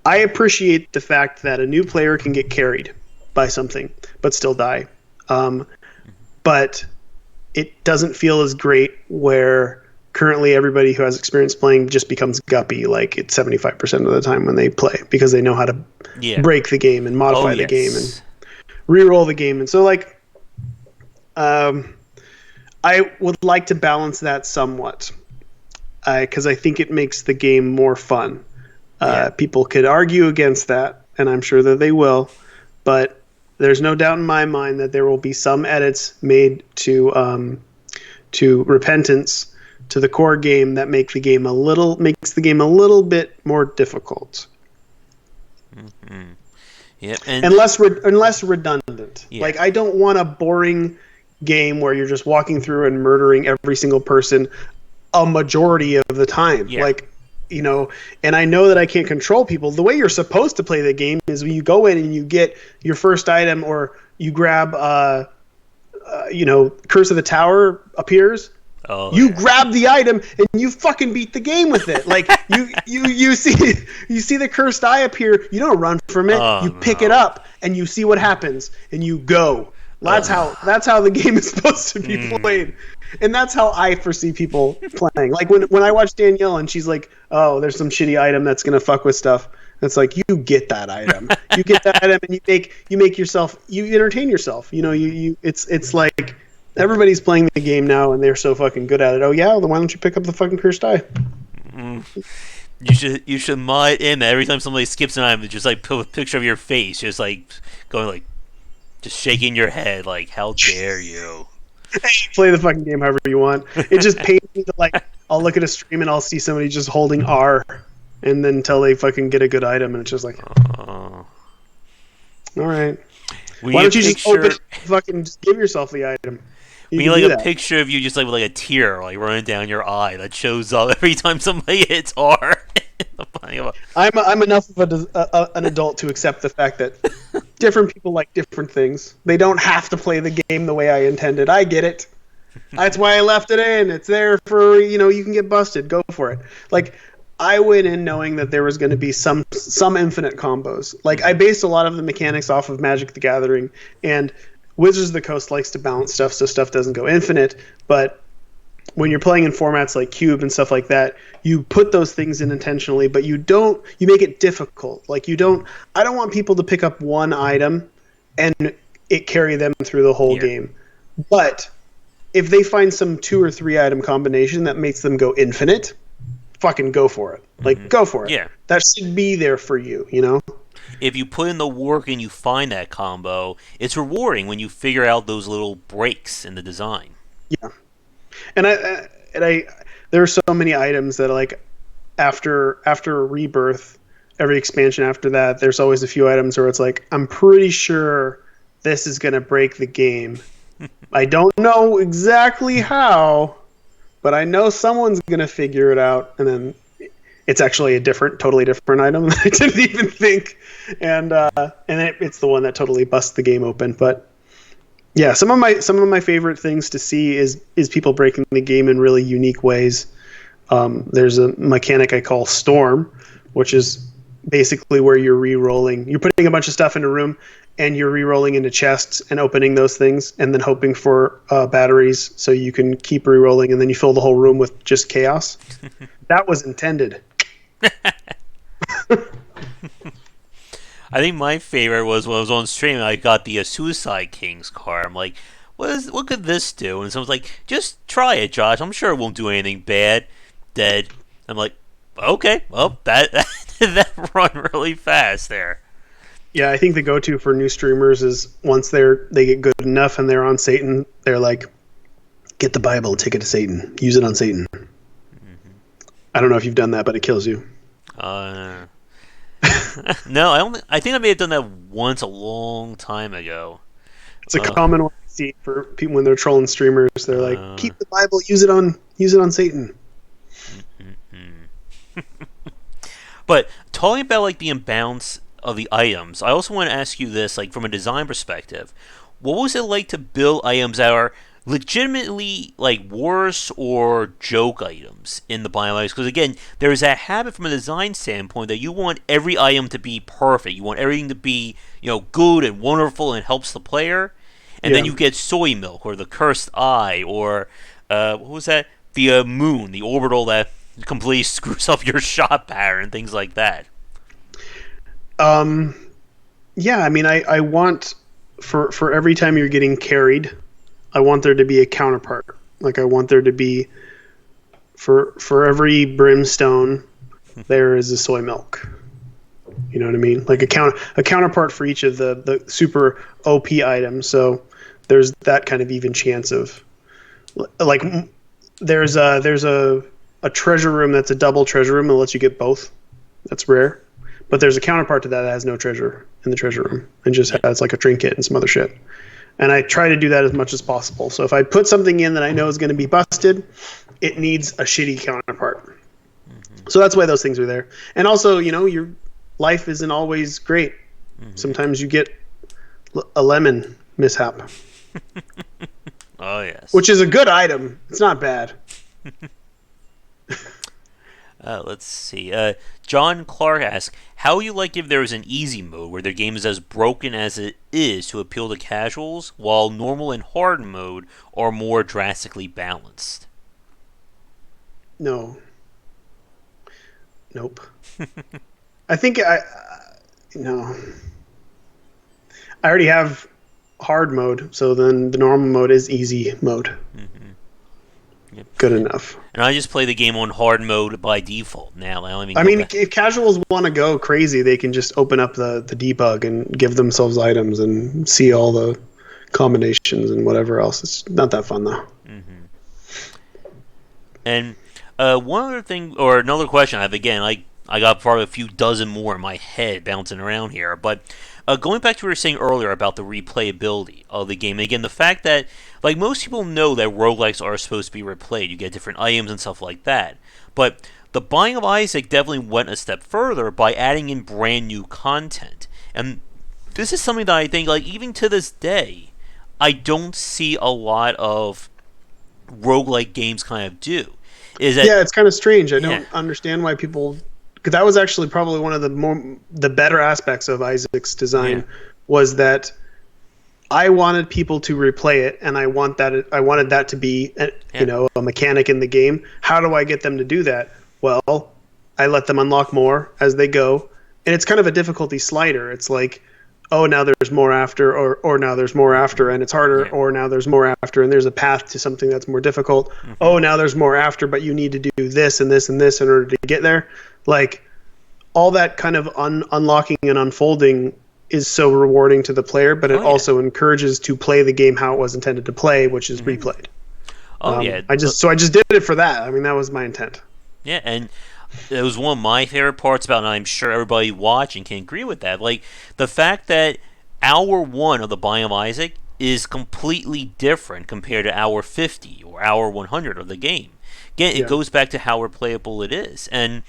I appreciate the fact that a new player can get carried by something but still die. But it doesn't feel as great where currently everybody who has experience playing just becomes guppy it's 75% of the time when they play, because they know how to break the game and modify the game and re-roll the game. And so I would like to balance that somewhat, because I think it makes the game more fun. People could argue against that, and I'm sure that they will, but there's no doubt in my mind that there will be some edits made to Repentance, to the core game, that makes the game a little bit more difficult. Mm-hmm. Yeah, and less redundant. Yeah. I don't want a boring game where you're just walking through and murdering every single person a majority of the time. Yeah. And I know that I can't control people. The way you're supposed to play the game is when you go in and you get your first item, or you grab, Curse of the Tower appears. You grab the item and you fucking beat the game with it. You see the cursed eye appear. You don't run from it. You pick it up and you see what happens and you go. That's how the game is supposed to be played. And that's how I foresee people playing. When I watch Danielle and she's like, "Oh, there's some shitty item that's gonna fuck with stuff." It's you get that item. You get that item, and you entertain yourself. It's like everybody's playing the game now, and they're so fucking good at it. Oh yeah, well, then why don't you pick up the fucking cursed eye? You should mod in that every time somebody skips an item, just put a picture of your face, just going just shaking your head, how dare you? Play the fucking game however you want. It just pains me to I'll look at a stream and I'll see somebody just holding R, and then until they fucking get a good item, and it's just all right. Why don't you just open it, fucking just give yourself the item? We need a picture of you just with a tear running down your eye that shows up every time somebody hits R. I'm enough of an adult to accept the fact that different people like different things. They don't have to play the game the way I intended. I get it. That's why I left it in. It's there for, you can get busted. Go for it. I went in knowing that there was going to be some infinite combos. I based a lot of the mechanics off of Magic the Gathering, and Wizards of the Coast likes to balance stuff so stuff doesn't go infinite, but when you're playing in formats like Cube and stuff like that, you put those things in intentionally, but you make it difficult. I don't want people to pick up one item and it carry them through the whole game. But if they find some 2 or 3 item combination that makes them go infinite, fucking go for it. Like, go for it. Yeah. That should be there for you, you know? If you put in the work and you find that combo, it's rewarding when you figure out those little breaks in the design. Yeah. And I there are so many items that, like, after Rebirth, every expansion after that, there's always a few items where it's like, I'm pretty sure this is going to break the game. I don't know exactly how, but I know someone's going to figure it out, and then it's actually a totally different item that I didn't even think, and it's the one that totally busts the game open. But yeah, some of my favorite things to see is people breaking the game in really unique ways. There's a mechanic I call Storm, which is basically where you're re-rolling. You're putting a bunch of stuff in a room, and you're re-rolling into chests and opening those things, and then hoping for batteries so you can keep re-rolling, and then you fill the whole room with just chaos. That was intended. I think my favorite was when I was on stream and I got the Suicide Kings card. I'm like, what could this do? And someone's like, just try it, Josh. I'm sure it won't do anything bad. Dead. I'm like, okay, well, that run really fast there. Yeah, I think the go-to for new streamers is once they get good enough and they're on Satan, they're like, get the Bible, take it to Satan, use it on Satan. Mm-hmm. I don't know if you've done that, but it kills you. No, I don't. I think I may have done that once a long time ago. It's a common one I see for people when they're trolling streamers. They're like, keep the Bible, use it on Satan. But talking about like the imbalance of the items, I also want to ask you this, like from a design perspective, what was it like to build items that are legitimately like worse or joke items in the biomes? Because again, there's that habit from a design standpoint that you want every item to be perfect. You want everything to be, good and wonderful and helps the player. And then you get soy milk or the cursed eye or what was that? The moon, the orbital that completely screws up your shot pattern, things like that. Yeah, I mean, I want for every time you're getting carried, I want there to be a counterpart. Like I want there to be for every brimstone, there is a soy milk. You know what I mean? Like a counterpart for each of the super OP items. So there's that kind of even chance of like there's a treasure room that's a double treasure room that lets you get both. That's rare. But there's a counterpart to that has no treasure in the treasure room and just has like a trinket and some other shit. And I try to do that as much as possible. So if I put something in that I know is going to be busted, it needs a shitty counterpart. Mm-hmm. So that's why those things are there. And also, your life isn't always great. Mm-hmm. Sometimes you get a lemon mishap. Oh, yes. Which is a good item. It's not bad. Let's see. John Clark asks, how would you like if there was an easy mode where the game is as broken as it is to appeal to casuals, while normal and hard mode are more drastically balanced? No. Nope. I think no. I already have hard mode, so then the normal mode is easy mode. Mm-hmm. Yep. Good enough. And I just play the game on hard mode by default now. If casuals want to go crazy, they can just open up the debug and give themselves items and see all the combinations and whatever else. It's not that fun, though. Mm-hmm. And one other thing, or another question I have, again, I got probably a few dozen more in my head bouncing around here, but going back to what you were saying earlier about the replayability of the game, and again, the fact that, like, most people know that roguelikes are supposed to be replayed. You get different items and stuff like that. But the Binding of Isaac definitely went a step further by adding in brand new content. And this is something that I think, like, even to this day, I don't see a lot of roguelike games kind of do. Yeah, it's kind of strange. I don't understand why people... Because that was actually probably one of the better aspects of Isaac's design, was that I wanted people to replay it, and I wanted that to be a mechanic in the game. How do I get them to do that? Well, I let them unlock more as they go, and it's kind of a difficulty slider. It's like oh, now there's more after, or now there's more after and it's harder, or now there's more after and there's a path to something that's more difficult. Oh, now there's more after, but you need to do this and this and this in order to get there. Like, all that kind of unlocking and unfolding is so rewarding to the player, but it also encourages to play the game how it was intended to play, which is replayed. I just did it for that. I mean, that was my intent. Yeah, and it was one of my favorite parts about it, and I'm sure everybody watching can agree with that. Like, the fact that hour 1 of the Binding of Isaac is completely different compared to hour 50 or hour 100 of the game. Again, it goes back to how replayable it is. And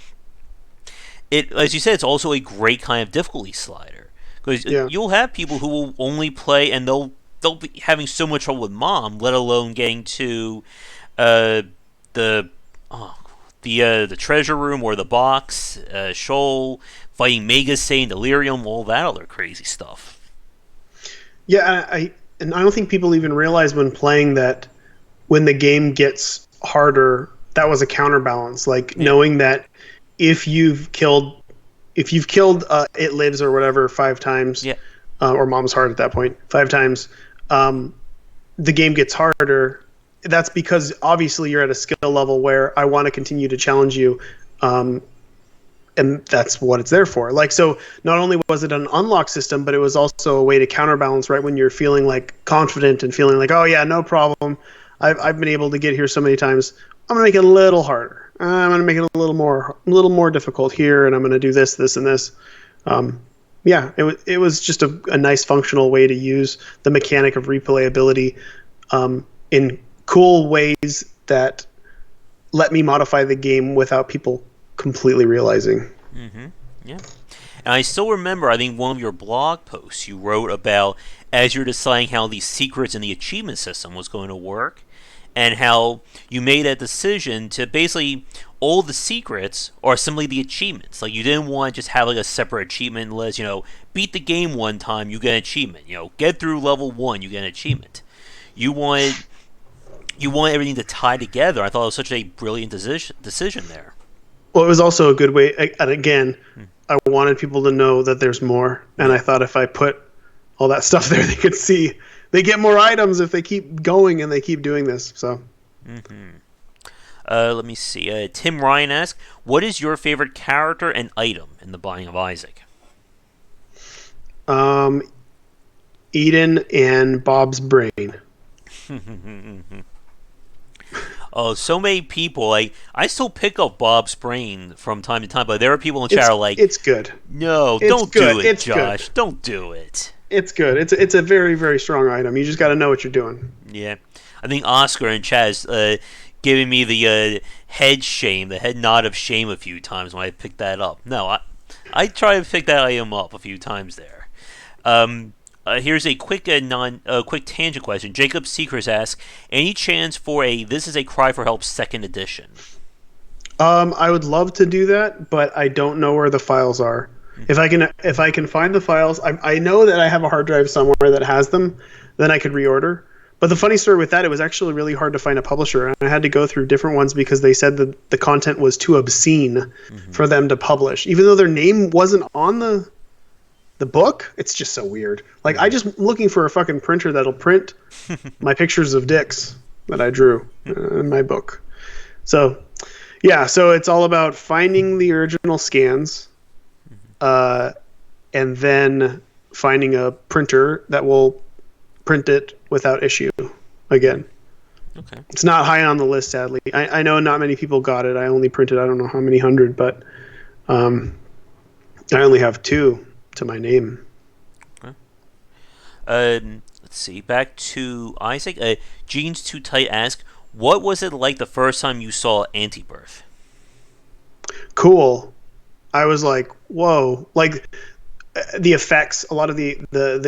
it, as you said, it's also a great kind of difficulty slider. Because you'll have people who will only play, and they'll be having so much trouble with Mom, let alone getting to the treasure room or the box, Shoal, fighting Mega Satan, Delirium, all that other crazy stuff. Yeah, I don't think people even realize when playing that when the game gets harder, that was a counterbalance. Like, knowing that if you've killed It Lives or whatever 5 times, or Mom's Heart at that point 5 times, the game gets harder. That's because obviously you're at a skill level where I want to continue to challenge you, and that's what it's there for. Like, so not only was it an unlock system, but it was also a way to counterbalance right when you're feeling like confident and feeling like, oh yeah, no problem, I've been able to get here so many times, I'm gonna make it a little harder. I'm gonna make it a little more difficult here, and I'm gonna do this, and this. It was just a nice functional way to use the mechanic of replayability in cool ways that let me modify the game without people completely realizing. Yeah. And I still remember, I think, one of your blog posts you wrote about as you're deciding how the secrets in the achievement system was going to work, and how you made that decision to basically all the secrets are simply the achievements. Like, you didn't want to just have like a separate achievement list. Beat the game one time, you get an achievement. Get through level 1, you get an achievement. You want everything to tie together. I thought it was such a brilliant decision there. Well, it was also a good way. And again, I wanted people to know that there's more. And I thought if I put all that stuff there, they could see. They get more items if they keep going and they keep doing this. So. Let me see. Tim Ryan asks, what is your favorite character and item in The Binding of Isaac? Eden and Bob's brain. Oh, so many people. I still pick up Bob's brain from time to time, but there are people in chat who are like, it's good. No, don't do it, Josh. Don't do it. It's good. It's a very, very strong item. You just got to know what you're doing. Yeah. I think Oscar in chat is giving me the head nod of shame a few times when I picked that up. No, I try to pick that item up a few times there. Here's a quick tangent question. Jacob Seekers asks, any chance for This Is a Cry for Help 2nd edition? I would love to do that, but I don't know where the files are. If I can find the files, I know that I have a hard drive somewhere that has them, then I could reorder. But the funny story with that, it was actually really hard to find a publisher, and I had to go through different ones because they said that the content was too obscene for them to publish, even though their name wasn't on the book. It's just so weird. Like, I just looking for a fucking printer that'll print my pictures of dicks that I drew in my book. So, yeah, so it's all about finding the original scans, and then finding a printer that will print it without issue again. Okay. It's not high on the list, sadly. I know not many people got it. I only printed, I don't know how many hundred, but I only have 2 to my name. Okay. Let's see. Back to Isaac. Jeans Too Tight asks, what was it like the first time you saw Antibirth? Cool. I was like, whoa. Like, the effects, a lot of the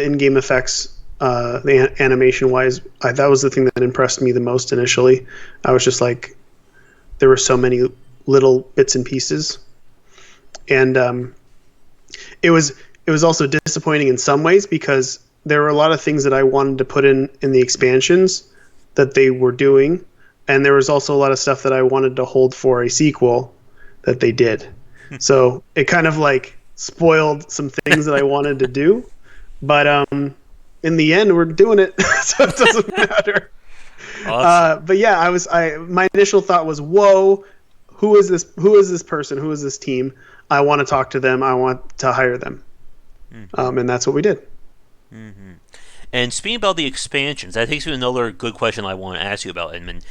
in-game effects, the animation-wise, that was the thing that impressed me the most initially. I was just like, there were so many little bits and pieces. And it was also disappointing in some ways because there were a lot of things that I wanted to put in the expansions that they were doing, and there was also a lot of stuff that I wanted to hold for a sequel that they did. So it kind of like spoiled some things that I wanted to do. But in the end, we're doing it, so it doesn't matter. Awesome. But yeah, my initial thought was, whoa, who is this? Who is this person? Who is this team? I want to talk to them. I want to hire them. And that's what we did. Mm-hmm. And speaking about the expansions, that takes me to another good question I want to ask you about, Edmund.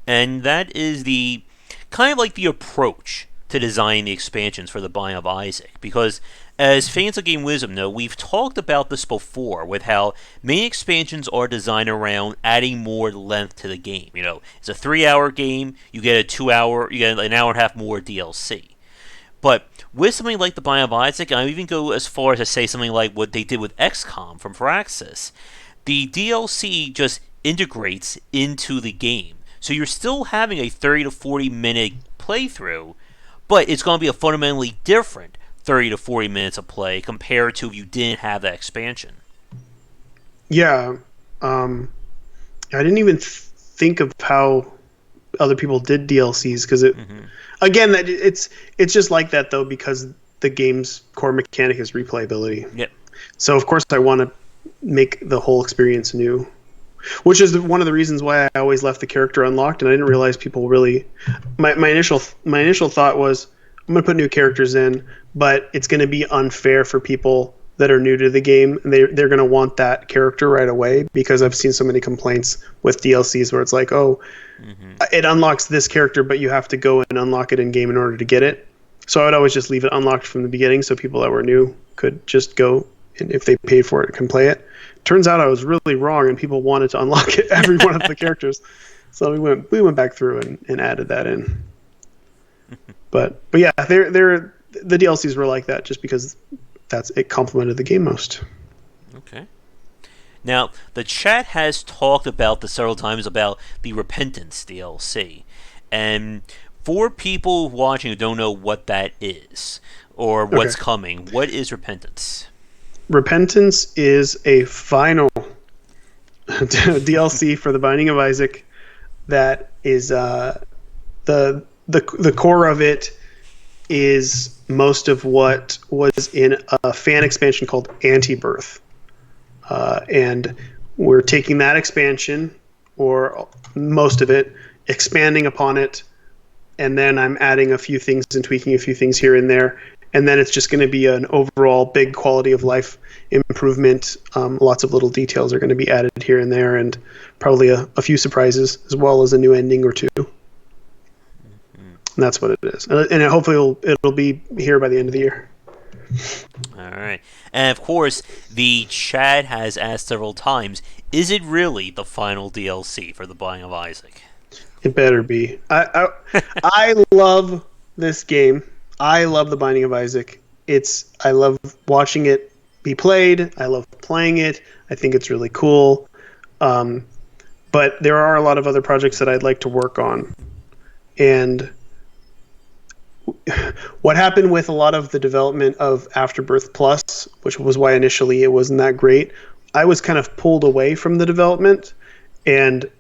And that is the kind of like the approach to designing the expansions for the Binding of Isaac. Because as fans of Game Wisdom know, we've talked about this before with how many expansions are designed around adding more length to the game. You know, it's a 3-hour game, you get an hour and a half more DLC. But with something like the Binding of Isaac, and I even go as far as to say something like what they did with XCOM from Firaxis, the DLC just integrates into the game. So you're still having a 30 to 40 minute playthrough, but it's going to be a fundamentally different 30 to 40 minutes of play compared to if you didn't have that expansion. Yeah. I didn't even think of how other people did DLCs because again, it's just like that though because the game's core mechanic is replayability. Yep. So of course I want to make the whole experience new, which is one of the reasons why I always left the character unlocked, and I didn't realize people really. My initial thought was I'm going to put new characters in, but it's going to be unfair for people that are new to the game, and they're going to want that character right away because I've seen so many complaints with DLCs where it's like, oh, it unlocks this character, but you have to go and unlock it in game in order to get it. So I would always just leave it unlocked from the beginning so people that were new could just go and if they paid for it can play it. Turns out I was really wrong, and people wanted to unlock it, every one of the characters. So we went back through and added that in. But yeah, the DLCs were like that just because it complemented the game most. Okay. Now, the chat has talked about this several times about the Repentance DLC. And for people watching who don't know what that is or what's coming, what is Repentance? Repentance is a final DLC for the Binding of Isaac that is the core of it is most of what was in a fan expansion called Anti-Birth. And we're taking that expansion, or most of it, expanding upon it, and then I'm adding a few things and tweaking a few things here and there. And then it's just going to be an overall big quality of life improvement. Lots of little details are going to be added here and there, and probably a few surprises, as well as a new ending or two. And that's what it is. And hopefully it'll be here by the end of the year. All right. And of course, the chat has asked several times, is it really the final DLC for the Binding of Isaac? It better be. I love this game. I love the Binding of Isaac. I love watching it be played. I love playing it. I think it's really cool. But there are a lot of other projects that I'd like to work on. And what happened with a lot of the development of Afterbirth Plus, which was why initially it wasn't that great, I was kind of pulled away from the development, and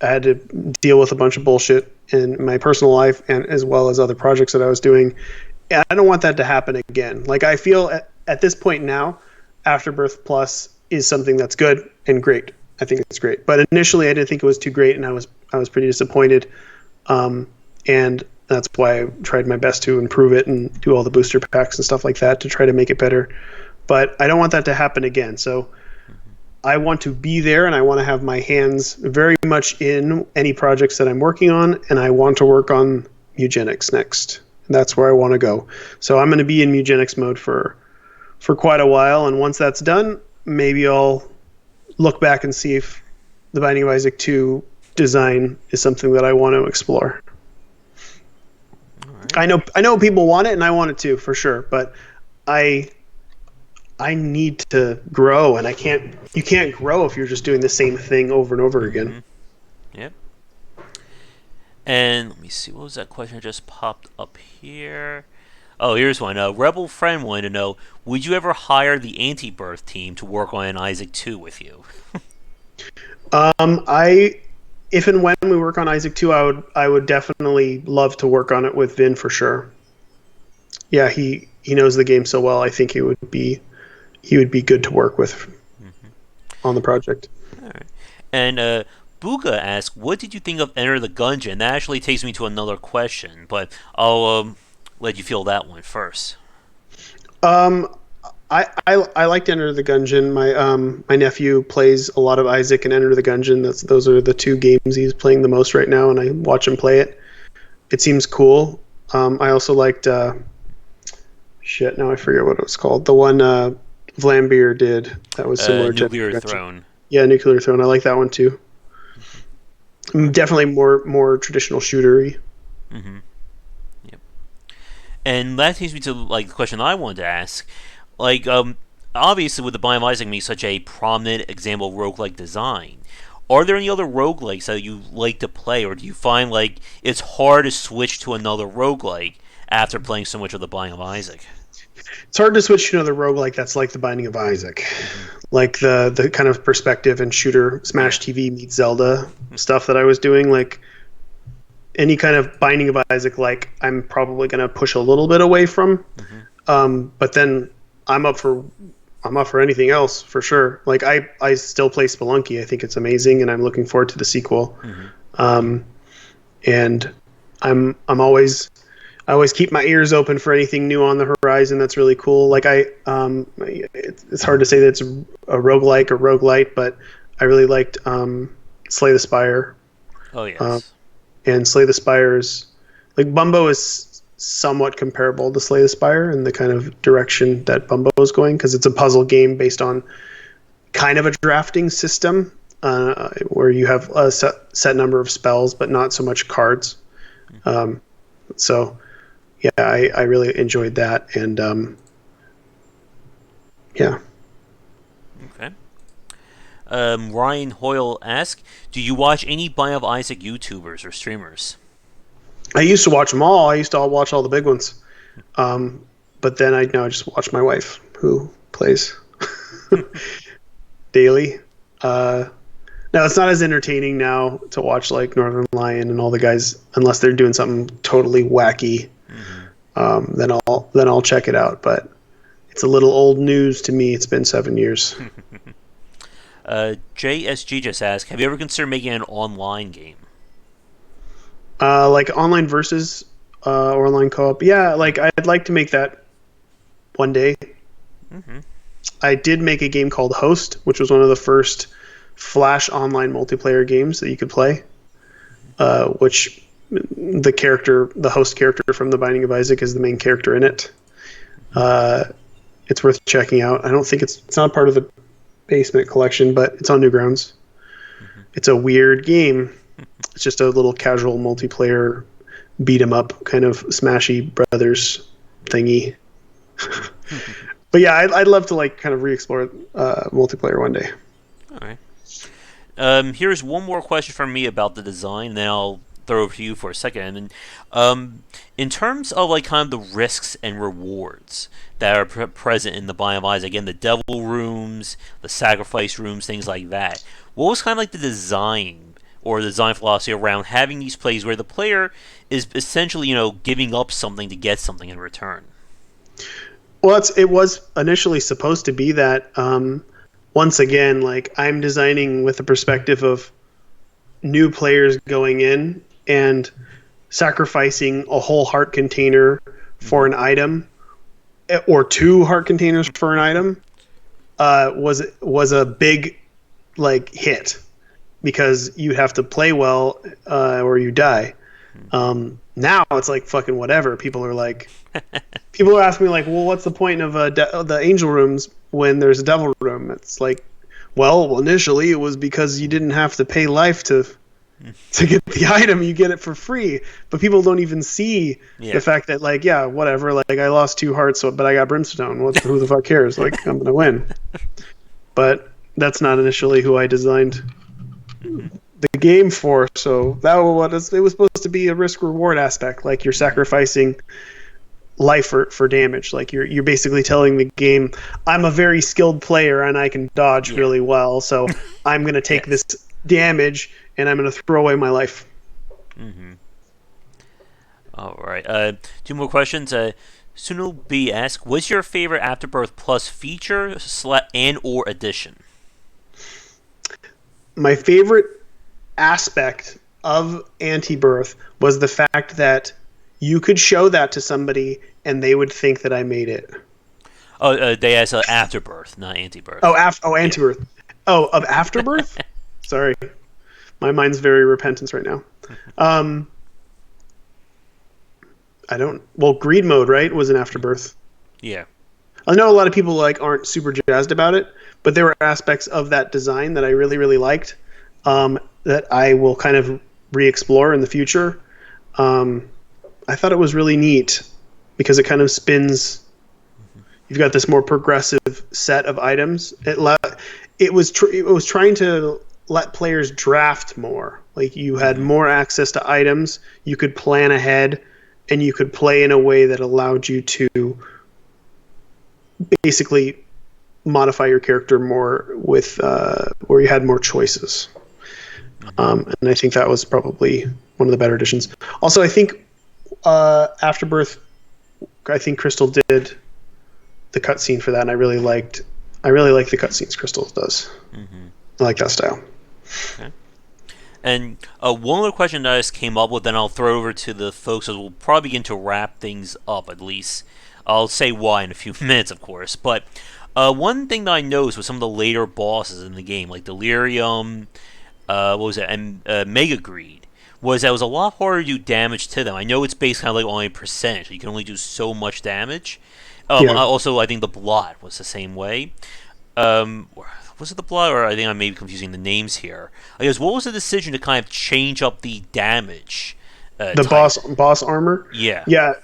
I had to deal with a bunch of bullshit in my personal life and as well as other projects that I was doing. And I don't want that to happen again. Like, I feel at this point now, Afterbirth Plus is something that's good and great. I think it's great. But initially I didn't think it was too great, and I was pretty disappointed. And that's why I tried my best to improve it and do all the booster packs and stuff like that to try to make it better. But I don't want that to happen again. So I want to be there, and I want to have my hands very much in any projects that I'm working on, and I want to work on Eugenics next. And that's where I want to go. So I'm going to be in Eugenics mode for quite a while, and once that's done, maybe I'll look back and see if the Binding of Isaac 2 design is something that I want to explore. I know people want it, and I want it too, for sure. But I need to grow, and you can't grow if you're just doing the same thing over and over again. Yep. And let me see, what was that question that just popped up here? Oh, here's one. A Rebel friend wanted to know, would you ever hire the Anti-Birth team to work on an Isaac 2 with you? If and when we work on Isaac 2, I would definitely love to work on it with Vin for sure. Yeah, he knows the game so well. I think it would be he would be good to work with on the project. All right. And Buga asks, what did you think of Enter the Gungeon? That actually takes me to another question, but I'll let you feel that one first. I liked Enter the Gungeon. My nephew plays a lot of Isaac and Enter the Gungeon. Those are the two games he's playing the most right now, and I watch him play it. It seems cool. I also liked shit. Now I forget what it was called. The one Vlambeer did that was similar to Nuclear Throne. Yeah, Nuclear Throne. I like that one too. Definitely more traditional shootery. Mm-hmm. Yep. And that takes me to like the question I wanted to ask. Like, obviously, with the Biome Isaac being such a prominent example of roguelike design, are there any other roguelikes that you like to play, or do you find like it's hard to switch to another roguelike after playing so much of the Biome Isaac? It's hard to switch to another roguelike that's like the Binding of Isaac. Mm-hmm. Like the kind of perspective and shooter Smash TV meets Zelda stuff that I was doing. Like any kind of Binding of Isaac, like I'm probably going to push a little bit away from. Mm-hmm. But then I'm up for anything else for sure. Like I still play Spelunky. I think it's amazing, and I'm looking forward to the sequel. Mm-hmm. And I always keep my ears open for anything new on the horizon that's really cool. Like it's hard to say that it's a roguelike or roguelite, but I really liked Slay the Spire. Oh yes. And Slay the Spire's like Bumbo is somewhat comparable to Slay the Spire in the kind of direction that Bumbo is going, because it's a puzzle game based on kind of a drafting system where you have a set number of spells, but not so much cards. So yeah, I really enjoyed that, and yeah. Okay. Ryan Hoyle asks, do you watch any Biome of Isaac YouTubers or streamers? I used to watch them all. I used to watch all the big ones. But then I just watch my wife, who plays daily. Now, it's not as entertaining now to watch like Northern Lion and all the guys, unless they're doing something totally wacky. Mm-hmm. Then I'll check it out. But it's a little old news to me. It's been 7 years. JSG just asked, have you ever considered making an online game? Like online versus or online co-op. Yeah, like I'd like to make that one day. Mm-hmm. I did make a game called Host, which was one of the first Flash online multiplayer games that you could play. Which the host character from The Binding of Isaac is the main character in it. It's worth checking out. I don't think it's not part of the Basement collection, but it's on Newgrounds. Mm-hmm. It's a weird game. It's just a little casual multiplayer beat 'em up kind of Smashy Brothers thingy. But yeah, I'd love to like kind of re-explore multiplayer one day. All right. Here's one more question from me about the design, and then I'll throw it over to you for a second. And in terms of like kind of the risks and rewards that are present in the Biome Isaac, again, the Devil Rooms, the Sacrifice Rooms, things like that. What was kind of like the design or the design philosophy around having these plays where the player is essentially, giving up something to get something in return? Well, it was initially supposed to be that. Once again, like I'm designing with the perspective of new players going in and sacrificing a whole heart container for an item, or 2 heart containers for an item, was a big like hit, because you have to play well or you die. Now it's like fucking whatever. People are asking me like, well, what's the point of the angel rooms when there's a devil room? It's like, well, initially it was because you didn't have to pay life to get the item. You get it for free. But people don't even see the fact that like, yeah, whatever. Like I lost 2 hearts, but I got brimstone. Who the fuck cares? Like I'm gonna win. But that's not initially who I designed the game for. So it was supposed to be a risk reward aspect. Like you're sacrificing life for damage. Like you're basically telling the game, I'm a very skilled player and I can dodge really well, so I'm going to take this damage and I'm going to throw away my life. Mm-hmm. All right. 2 more questions. Sunil B asks, "What's your favorite Afterbirth Plus feature and or addition?" My favorite aspect of Anti-Birth was the fact that you could show that to somebody and they would think that I made it. Oh, they asked Afterbirth, not Anti-Birth. Anti-Birth. Yeah. Oh, of Afterbirth? Sorry. My mind's very repentance right now. Greed mode, right, was an Afterbirth. Yeah. I know a lot of people aren't super jazzed about it, but there were aspects of that design that I really, really liked that I will kind of re-explore in the future. I thought it was really neat because it kind of spins. You've got this more progressive set of items. It was trying to let players draft more. Like you had more access to items, you could plan ahead, and you could play in a way that allowed you to basically modify your character more with where you had more choices. And I think that was probably one of the better additions. Also, I think Afterbirth, I think Crystal did the cutscene for that, and I really like the cutscenes Crystal does. I like that style. Okay. And one other question that I just came up with, then I'll throw it over to the folks as we'll probably begin to wrap things up, at least. I'll say why in a few minutes, of course. But one thing that I noticed with some of the later bosses in the game, like Delirium, and Mega Greed, was that it was a lot harder to do damage to them. I know it's based kind of like only a percentage. You can only do so much damage. Also, I think the Blot was the same way. Was it the Blot, or I think I may be confusing the names here? I guess, what was the decision to kind of change up the damage? The boss armor? Yeah. Yeah.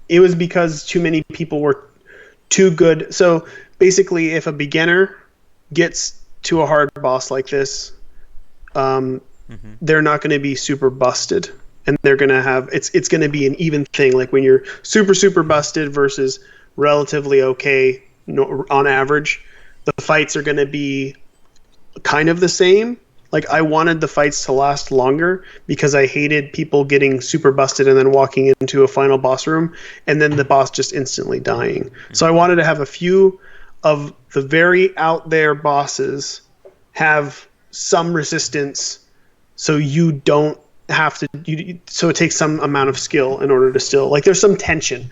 It was because too many people were too good. So basically, if a beginner gets to a hard boss like this, they're not going to be super busted, and they're going to have it's going to be an even thing. Like when you're super busted versus relatively okay on average, the fights are going to be kind of the same. Like I wanted the fights to last longer because I hated people getting super busted and then walking into a final boss room and then the boss just instantly dying. So I wanted to have a few of the very out there bosses have some resistance, so you don't have to. So it takes some amount of skill in order to still there's some tension.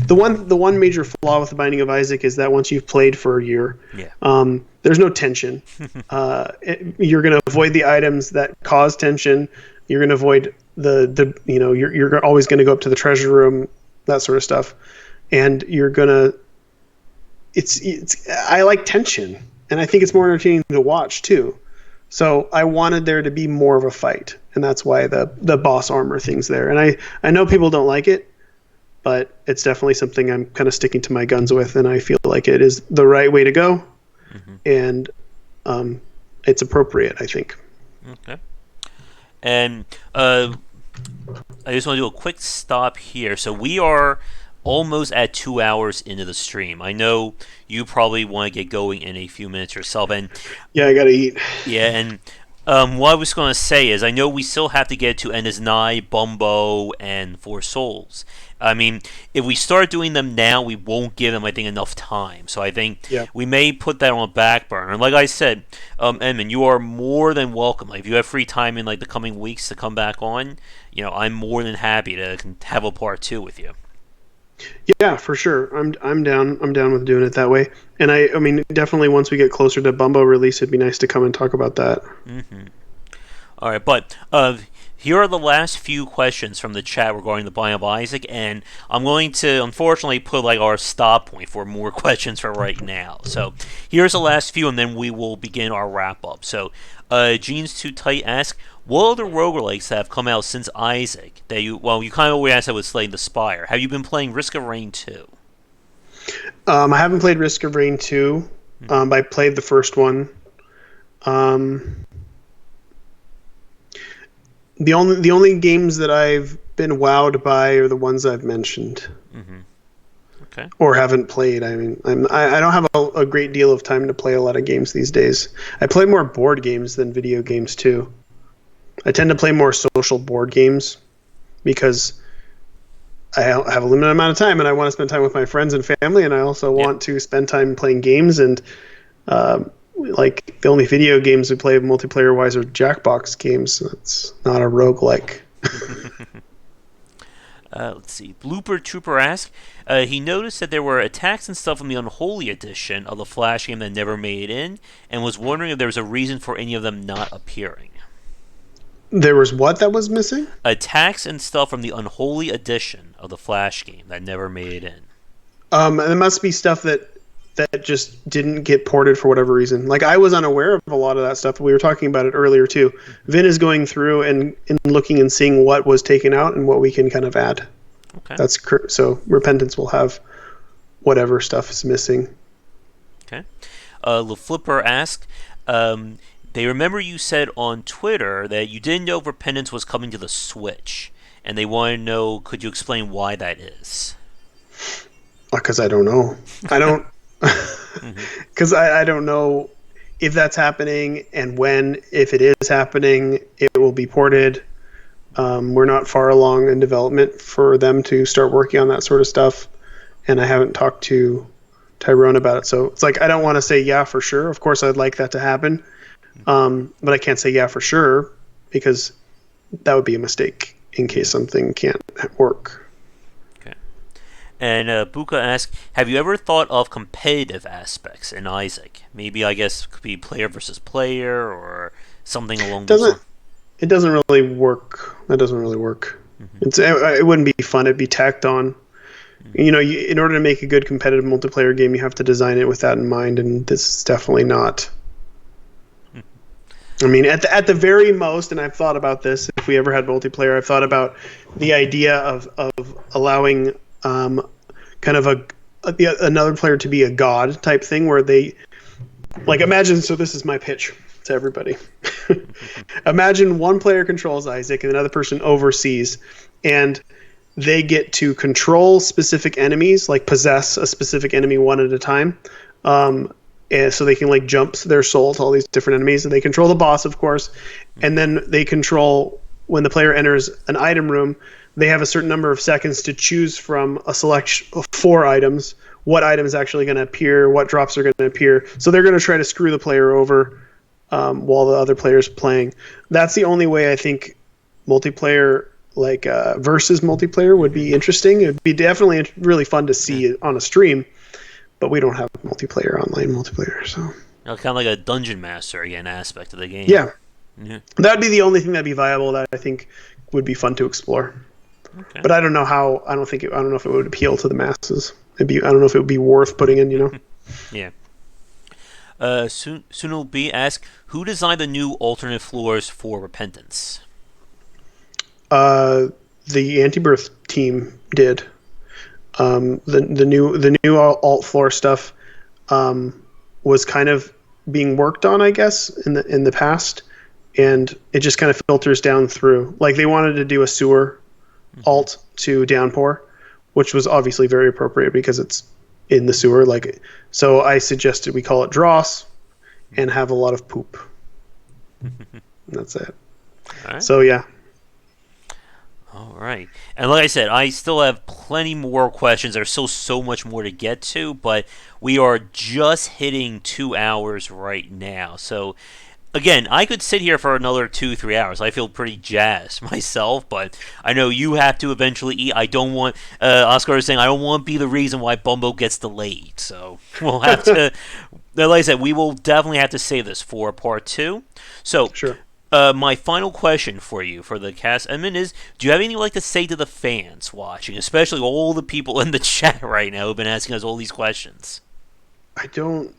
The one major flaw with the Binding of Isaac is that once you've played for a year, there's no tension. You're going to avoid the items that cause tension. You're going to avoid you're always going to go up to the treasure room, that sort of stuff, and you're gonna. I like tension, and I think it's more entertaining to watch too. So I wanted there to be more of a fight, and that's why the boss armor thing's there. And I know people don't like it, but it's definitely something I'm kind of sticking to my guns with, and I feel like it is the right way to go, and it's appropriate, I think. Okay. And I just want to do a quick stop here. So we are almost at 2 hours into the stream. I know you probably want to get going in a few minutes yourself, and yeah, I gotta eat. Yeah, and what I was going to say is I know we still have to get to End is Nigh, Bumbo, and Four Souls. I mean, if we start doing them now, we won't give them, I think, enough time. So I think we may put that on a back burner. And like I said, Edmund, you are more than welcome. Like, if you have free time in the coming weeks to come back on, I'm more than happy to have a part 2 with you. Yeah, for sure. I'm down. I'm down with doing it that way. And I mean, definitely once we get closer to Bumbo release, it'd be nice to come and talk about that. All right, but here are the last few questions from the chat regarding the Binding of Isaac, and I'm going to unfortunately put our stop point for more questions for right now. So here's the last few, and then we will begin our wrap up. So Jeans Too Tight asks, what other roguelikes have come out since Isaac that you kind of already asked that with Slay the Spire? Have you been playing Risk of Rain 2? I haven't played Risk of Rain 2, but I played the first one. The only games that I've been wowed by are the ones I've mentioned. Okay. Or haven't played. I mean, I don't have a great deal of time to play a lot of games these days. I play more board games than video games too. I tend to play more social board games because I have a limited amount of time, and I want to spend time with my friends and family, and I also want to spend time playing games. And like the only video games we play multiplayer wise are Jackbox games. It's not a roguelike. Let's see. Blooper Trooper asks, he noticed that there were attacks and stuff in the Unholy edition of the Flash game that never made it in, and was wondering if there was a reason for any of them not appearing. There was what that was missing? Attacks and stuff from the Unholy edition of the Flash game that never made it in. There must be stuff that just didn't get ported for whatever reason. Like, I was unaware of a lot of that stuff. We were talking about it earlier too. Vin is going through and looking and seeing what was taken out and what we can kind of add. Okay. So Repentance will have whatever stuff is missing. Okay. LeFlipper asked, they remember you said on Twitter that you didn't know if Repentance was coming to the Switch, and they want to know, could you explain why that is? Because I don't know. I don't. Because I don't know if that's happening and when. If it is happening, it will be ported. We're not far along in development for them to start working on that sort of stuff, and I haven't talked to Tyrone about it. So it's like, I don't want to say yeah for sure. Of course, I'd like that to happen, but I can't say yeah for sure because that would be a mistake in case something can't work. And Buka asks, have you ever thought of competitive aspects in Isaac? Maybe, I guess, it could be player versus player or something along those lines. It doesn't really work. That doesn't really work. It wouldn't be fun. It'd be tacked on. You know, in order to make a good competitive multiplayer game, you have to design it with that in mind, and this is definitely not. I mean, at the very most, and I've thought about this, if we ever had multiplayer, I've thought about the idea of allowing kind of another player to be a god type thing where they, like, imagine, so this is my pitch to everybody. Imagine one player controls Isaac and another person oversees, and they get to control specific enemies, like possess a specific enemy one at a time. And so they can like jump their soul to all these different enemies, and they control the boss, of course, and then they control, when the player enters an item room, they have a certain number of seconds to choose from a selection of 4 items, what item is actually going to appear, what drops are going to appear. So they're going to try to screw the player over while the other player's playing. That's the only way I think multiplayer, like versus multiplayer, would be interesting. It would be definitely really fun to see on a stream, but we don't have online multiplayer. So kind of like a dungeon master again aspect of the game. Yeah. That'd be the only thing that'd be viable that I think would be fun to explore. Okay. But I don't know how. I don't know if it would appeal to the masses. I don't know if it would be worth putting in. Yeah. Sunil B asks, who designed the new alternate floors for Repentance? The Antibirth team did. The new alt floor stuff was kind of being worked on, I guess, in the past, and it just kind of filters down through. Like, they wanted to do a sewer alt to Downpour, which was obviously very appropriate because it's in the sewer. Like, so I suggested we call it Dross and have a lot of poop. That's it. All right. So yeah. All right. And like I said, I still have plenty more questions. There's still so much more to get to, but we are just hitting 2 hours right now. So again, I could sit here for another 2-3 hours. I feel pretty jazzed myself, but I know you have to eventually eat. I don't want, Oscar is saying, I don't want to be the reason why Bumbo gets delayed. So we'll have to, like I said, we will definitely have to save this for part 2. So sure. My final question for you, for the cast, Edmund, is, do you have anything you'd like to say to the fans watching, especially all the people in the chat right now who've been asking us all these questions? I don't.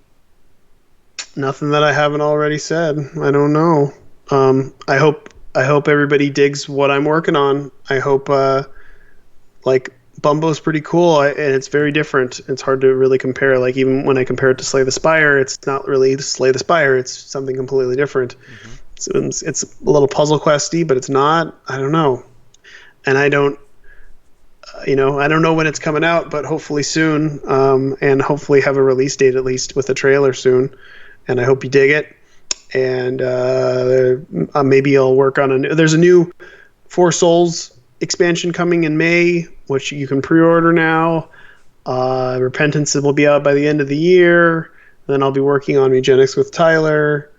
Nothing that I haven't already said. I don't know. I hope everybody digs what I'm working on. I hope like Bumbo's pretty cool, and it's very different. It's hard to really compare. Like, even when I compare it to Slay the Spire, it's not really Slay the Spire. It's something completely different. It's a little puzzle questy, but it's not. I don't know, and I don't. I don't know when it's coming out, but hopefully soon, and hopefully have a release date at least with a trailer soon. And I hope you dig it. And maybe I'll work on there's a new Four Souls expansion coming in May, which you can pre-order now. Repentance will be out by the end of the year. Then I'll be working on Eugenics with Tyler.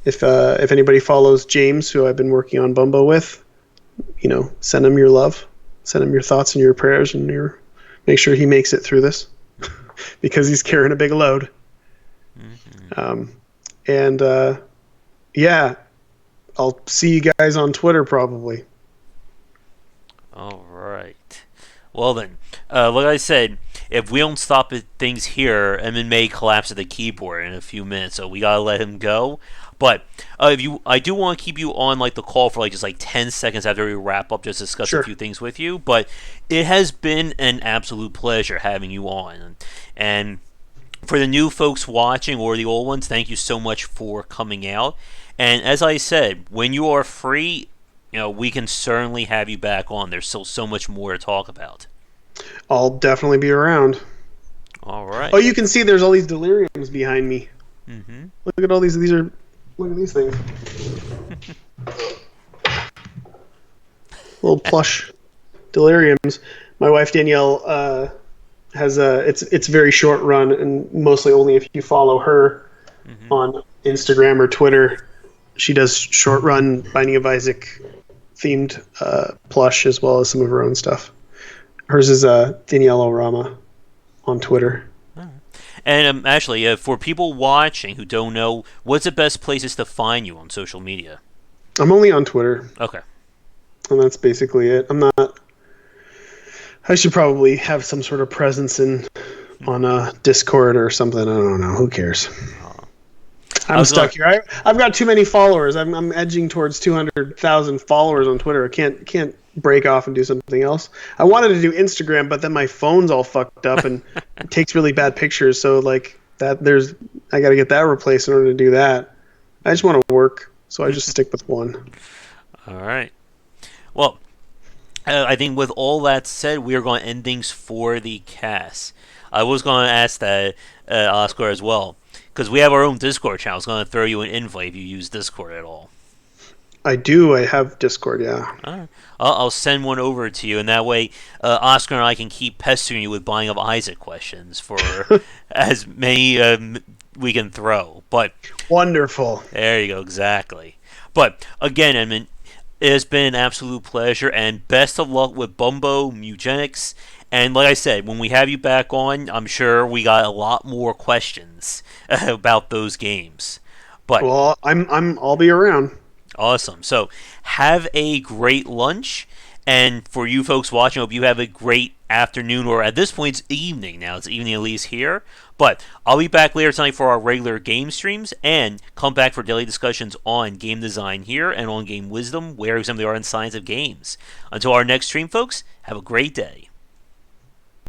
If anybody follows James, who I've been working on Bumbo with, send him your love, send him your thoughts and your prayers, and make sure he makes it through this because he's carrying a big load. Yeah, I'll see you guys on Twitter probably. All right. Well then, like I said, if we don't stop things here, Edmund may collapse at the keyboard in a few minutes, so we gotta let him go. But I do want to keep you on the call for just 10 seconds after we wrap up, just to discuss a few things with you. But it has been an absolute pleasure having you on, and for the new folks watching or the old ones, thank you so much for coming out. And as I said, when you are free, we can certainly have you back on. There's still so much more to talk about. I'll definitely be around. All right. Oh, you can see there's all these deliriums behind me. Mm-hmm. Look at all these. Look at these things. Little plush deliriums. My wife Danielle has it's very short run, and mostly only if you follow her on Instagram or Twitter. She does short run Binding of Isaac themed plush as well as some of her own stuff. Hers is Danielle Orama on Twitter. And actually, for people watching who don't know, what's the best places to find you on social media? I'm only on Twitter. Okay. And that's basically it. I should probably have some sort of presence on Discord or something. I don't know. Who cares? I'm stuck here. I've got too many followers. I'm edging towards 200,000 followers on Twitter. I can't break off and do something else. I wanted to do Instagram, but then my phone's all fucked up and it takes really bad pictures. So I got to get that replaced in order to do that. I just want to work, so I just stick with one. All right. Well, I think with all that said, we are going to end things for the cast. I was going to ask that Oscar as well, because we have our own Discord channel. I was going to throw you an invite if you use Discord at all. I do. I have Discord, yeah. All right. I'll send one over to you, and that way Oscar and I can keep pestering you with Binding of Isaac questions for as many we can throw. But wonderful. There you go, exactly. But again, Edmund, it has been an absolute pleasure, and best of luck with Bumbo, Eugenics, and like I said, when we have you back on, I'm sure we got a lot more questions about those games. But I'll be around. Awesome. So have a great lunch, and for you folks watching, I hope you have a great afternoon, or at this point it's evening now. It's evening at least here. But I'll be back later tonight for our regular game streams, and come back for daily discussions on game design here and on game wisdom, where some of the art and science of games. Until our next stream, folks, have a great day.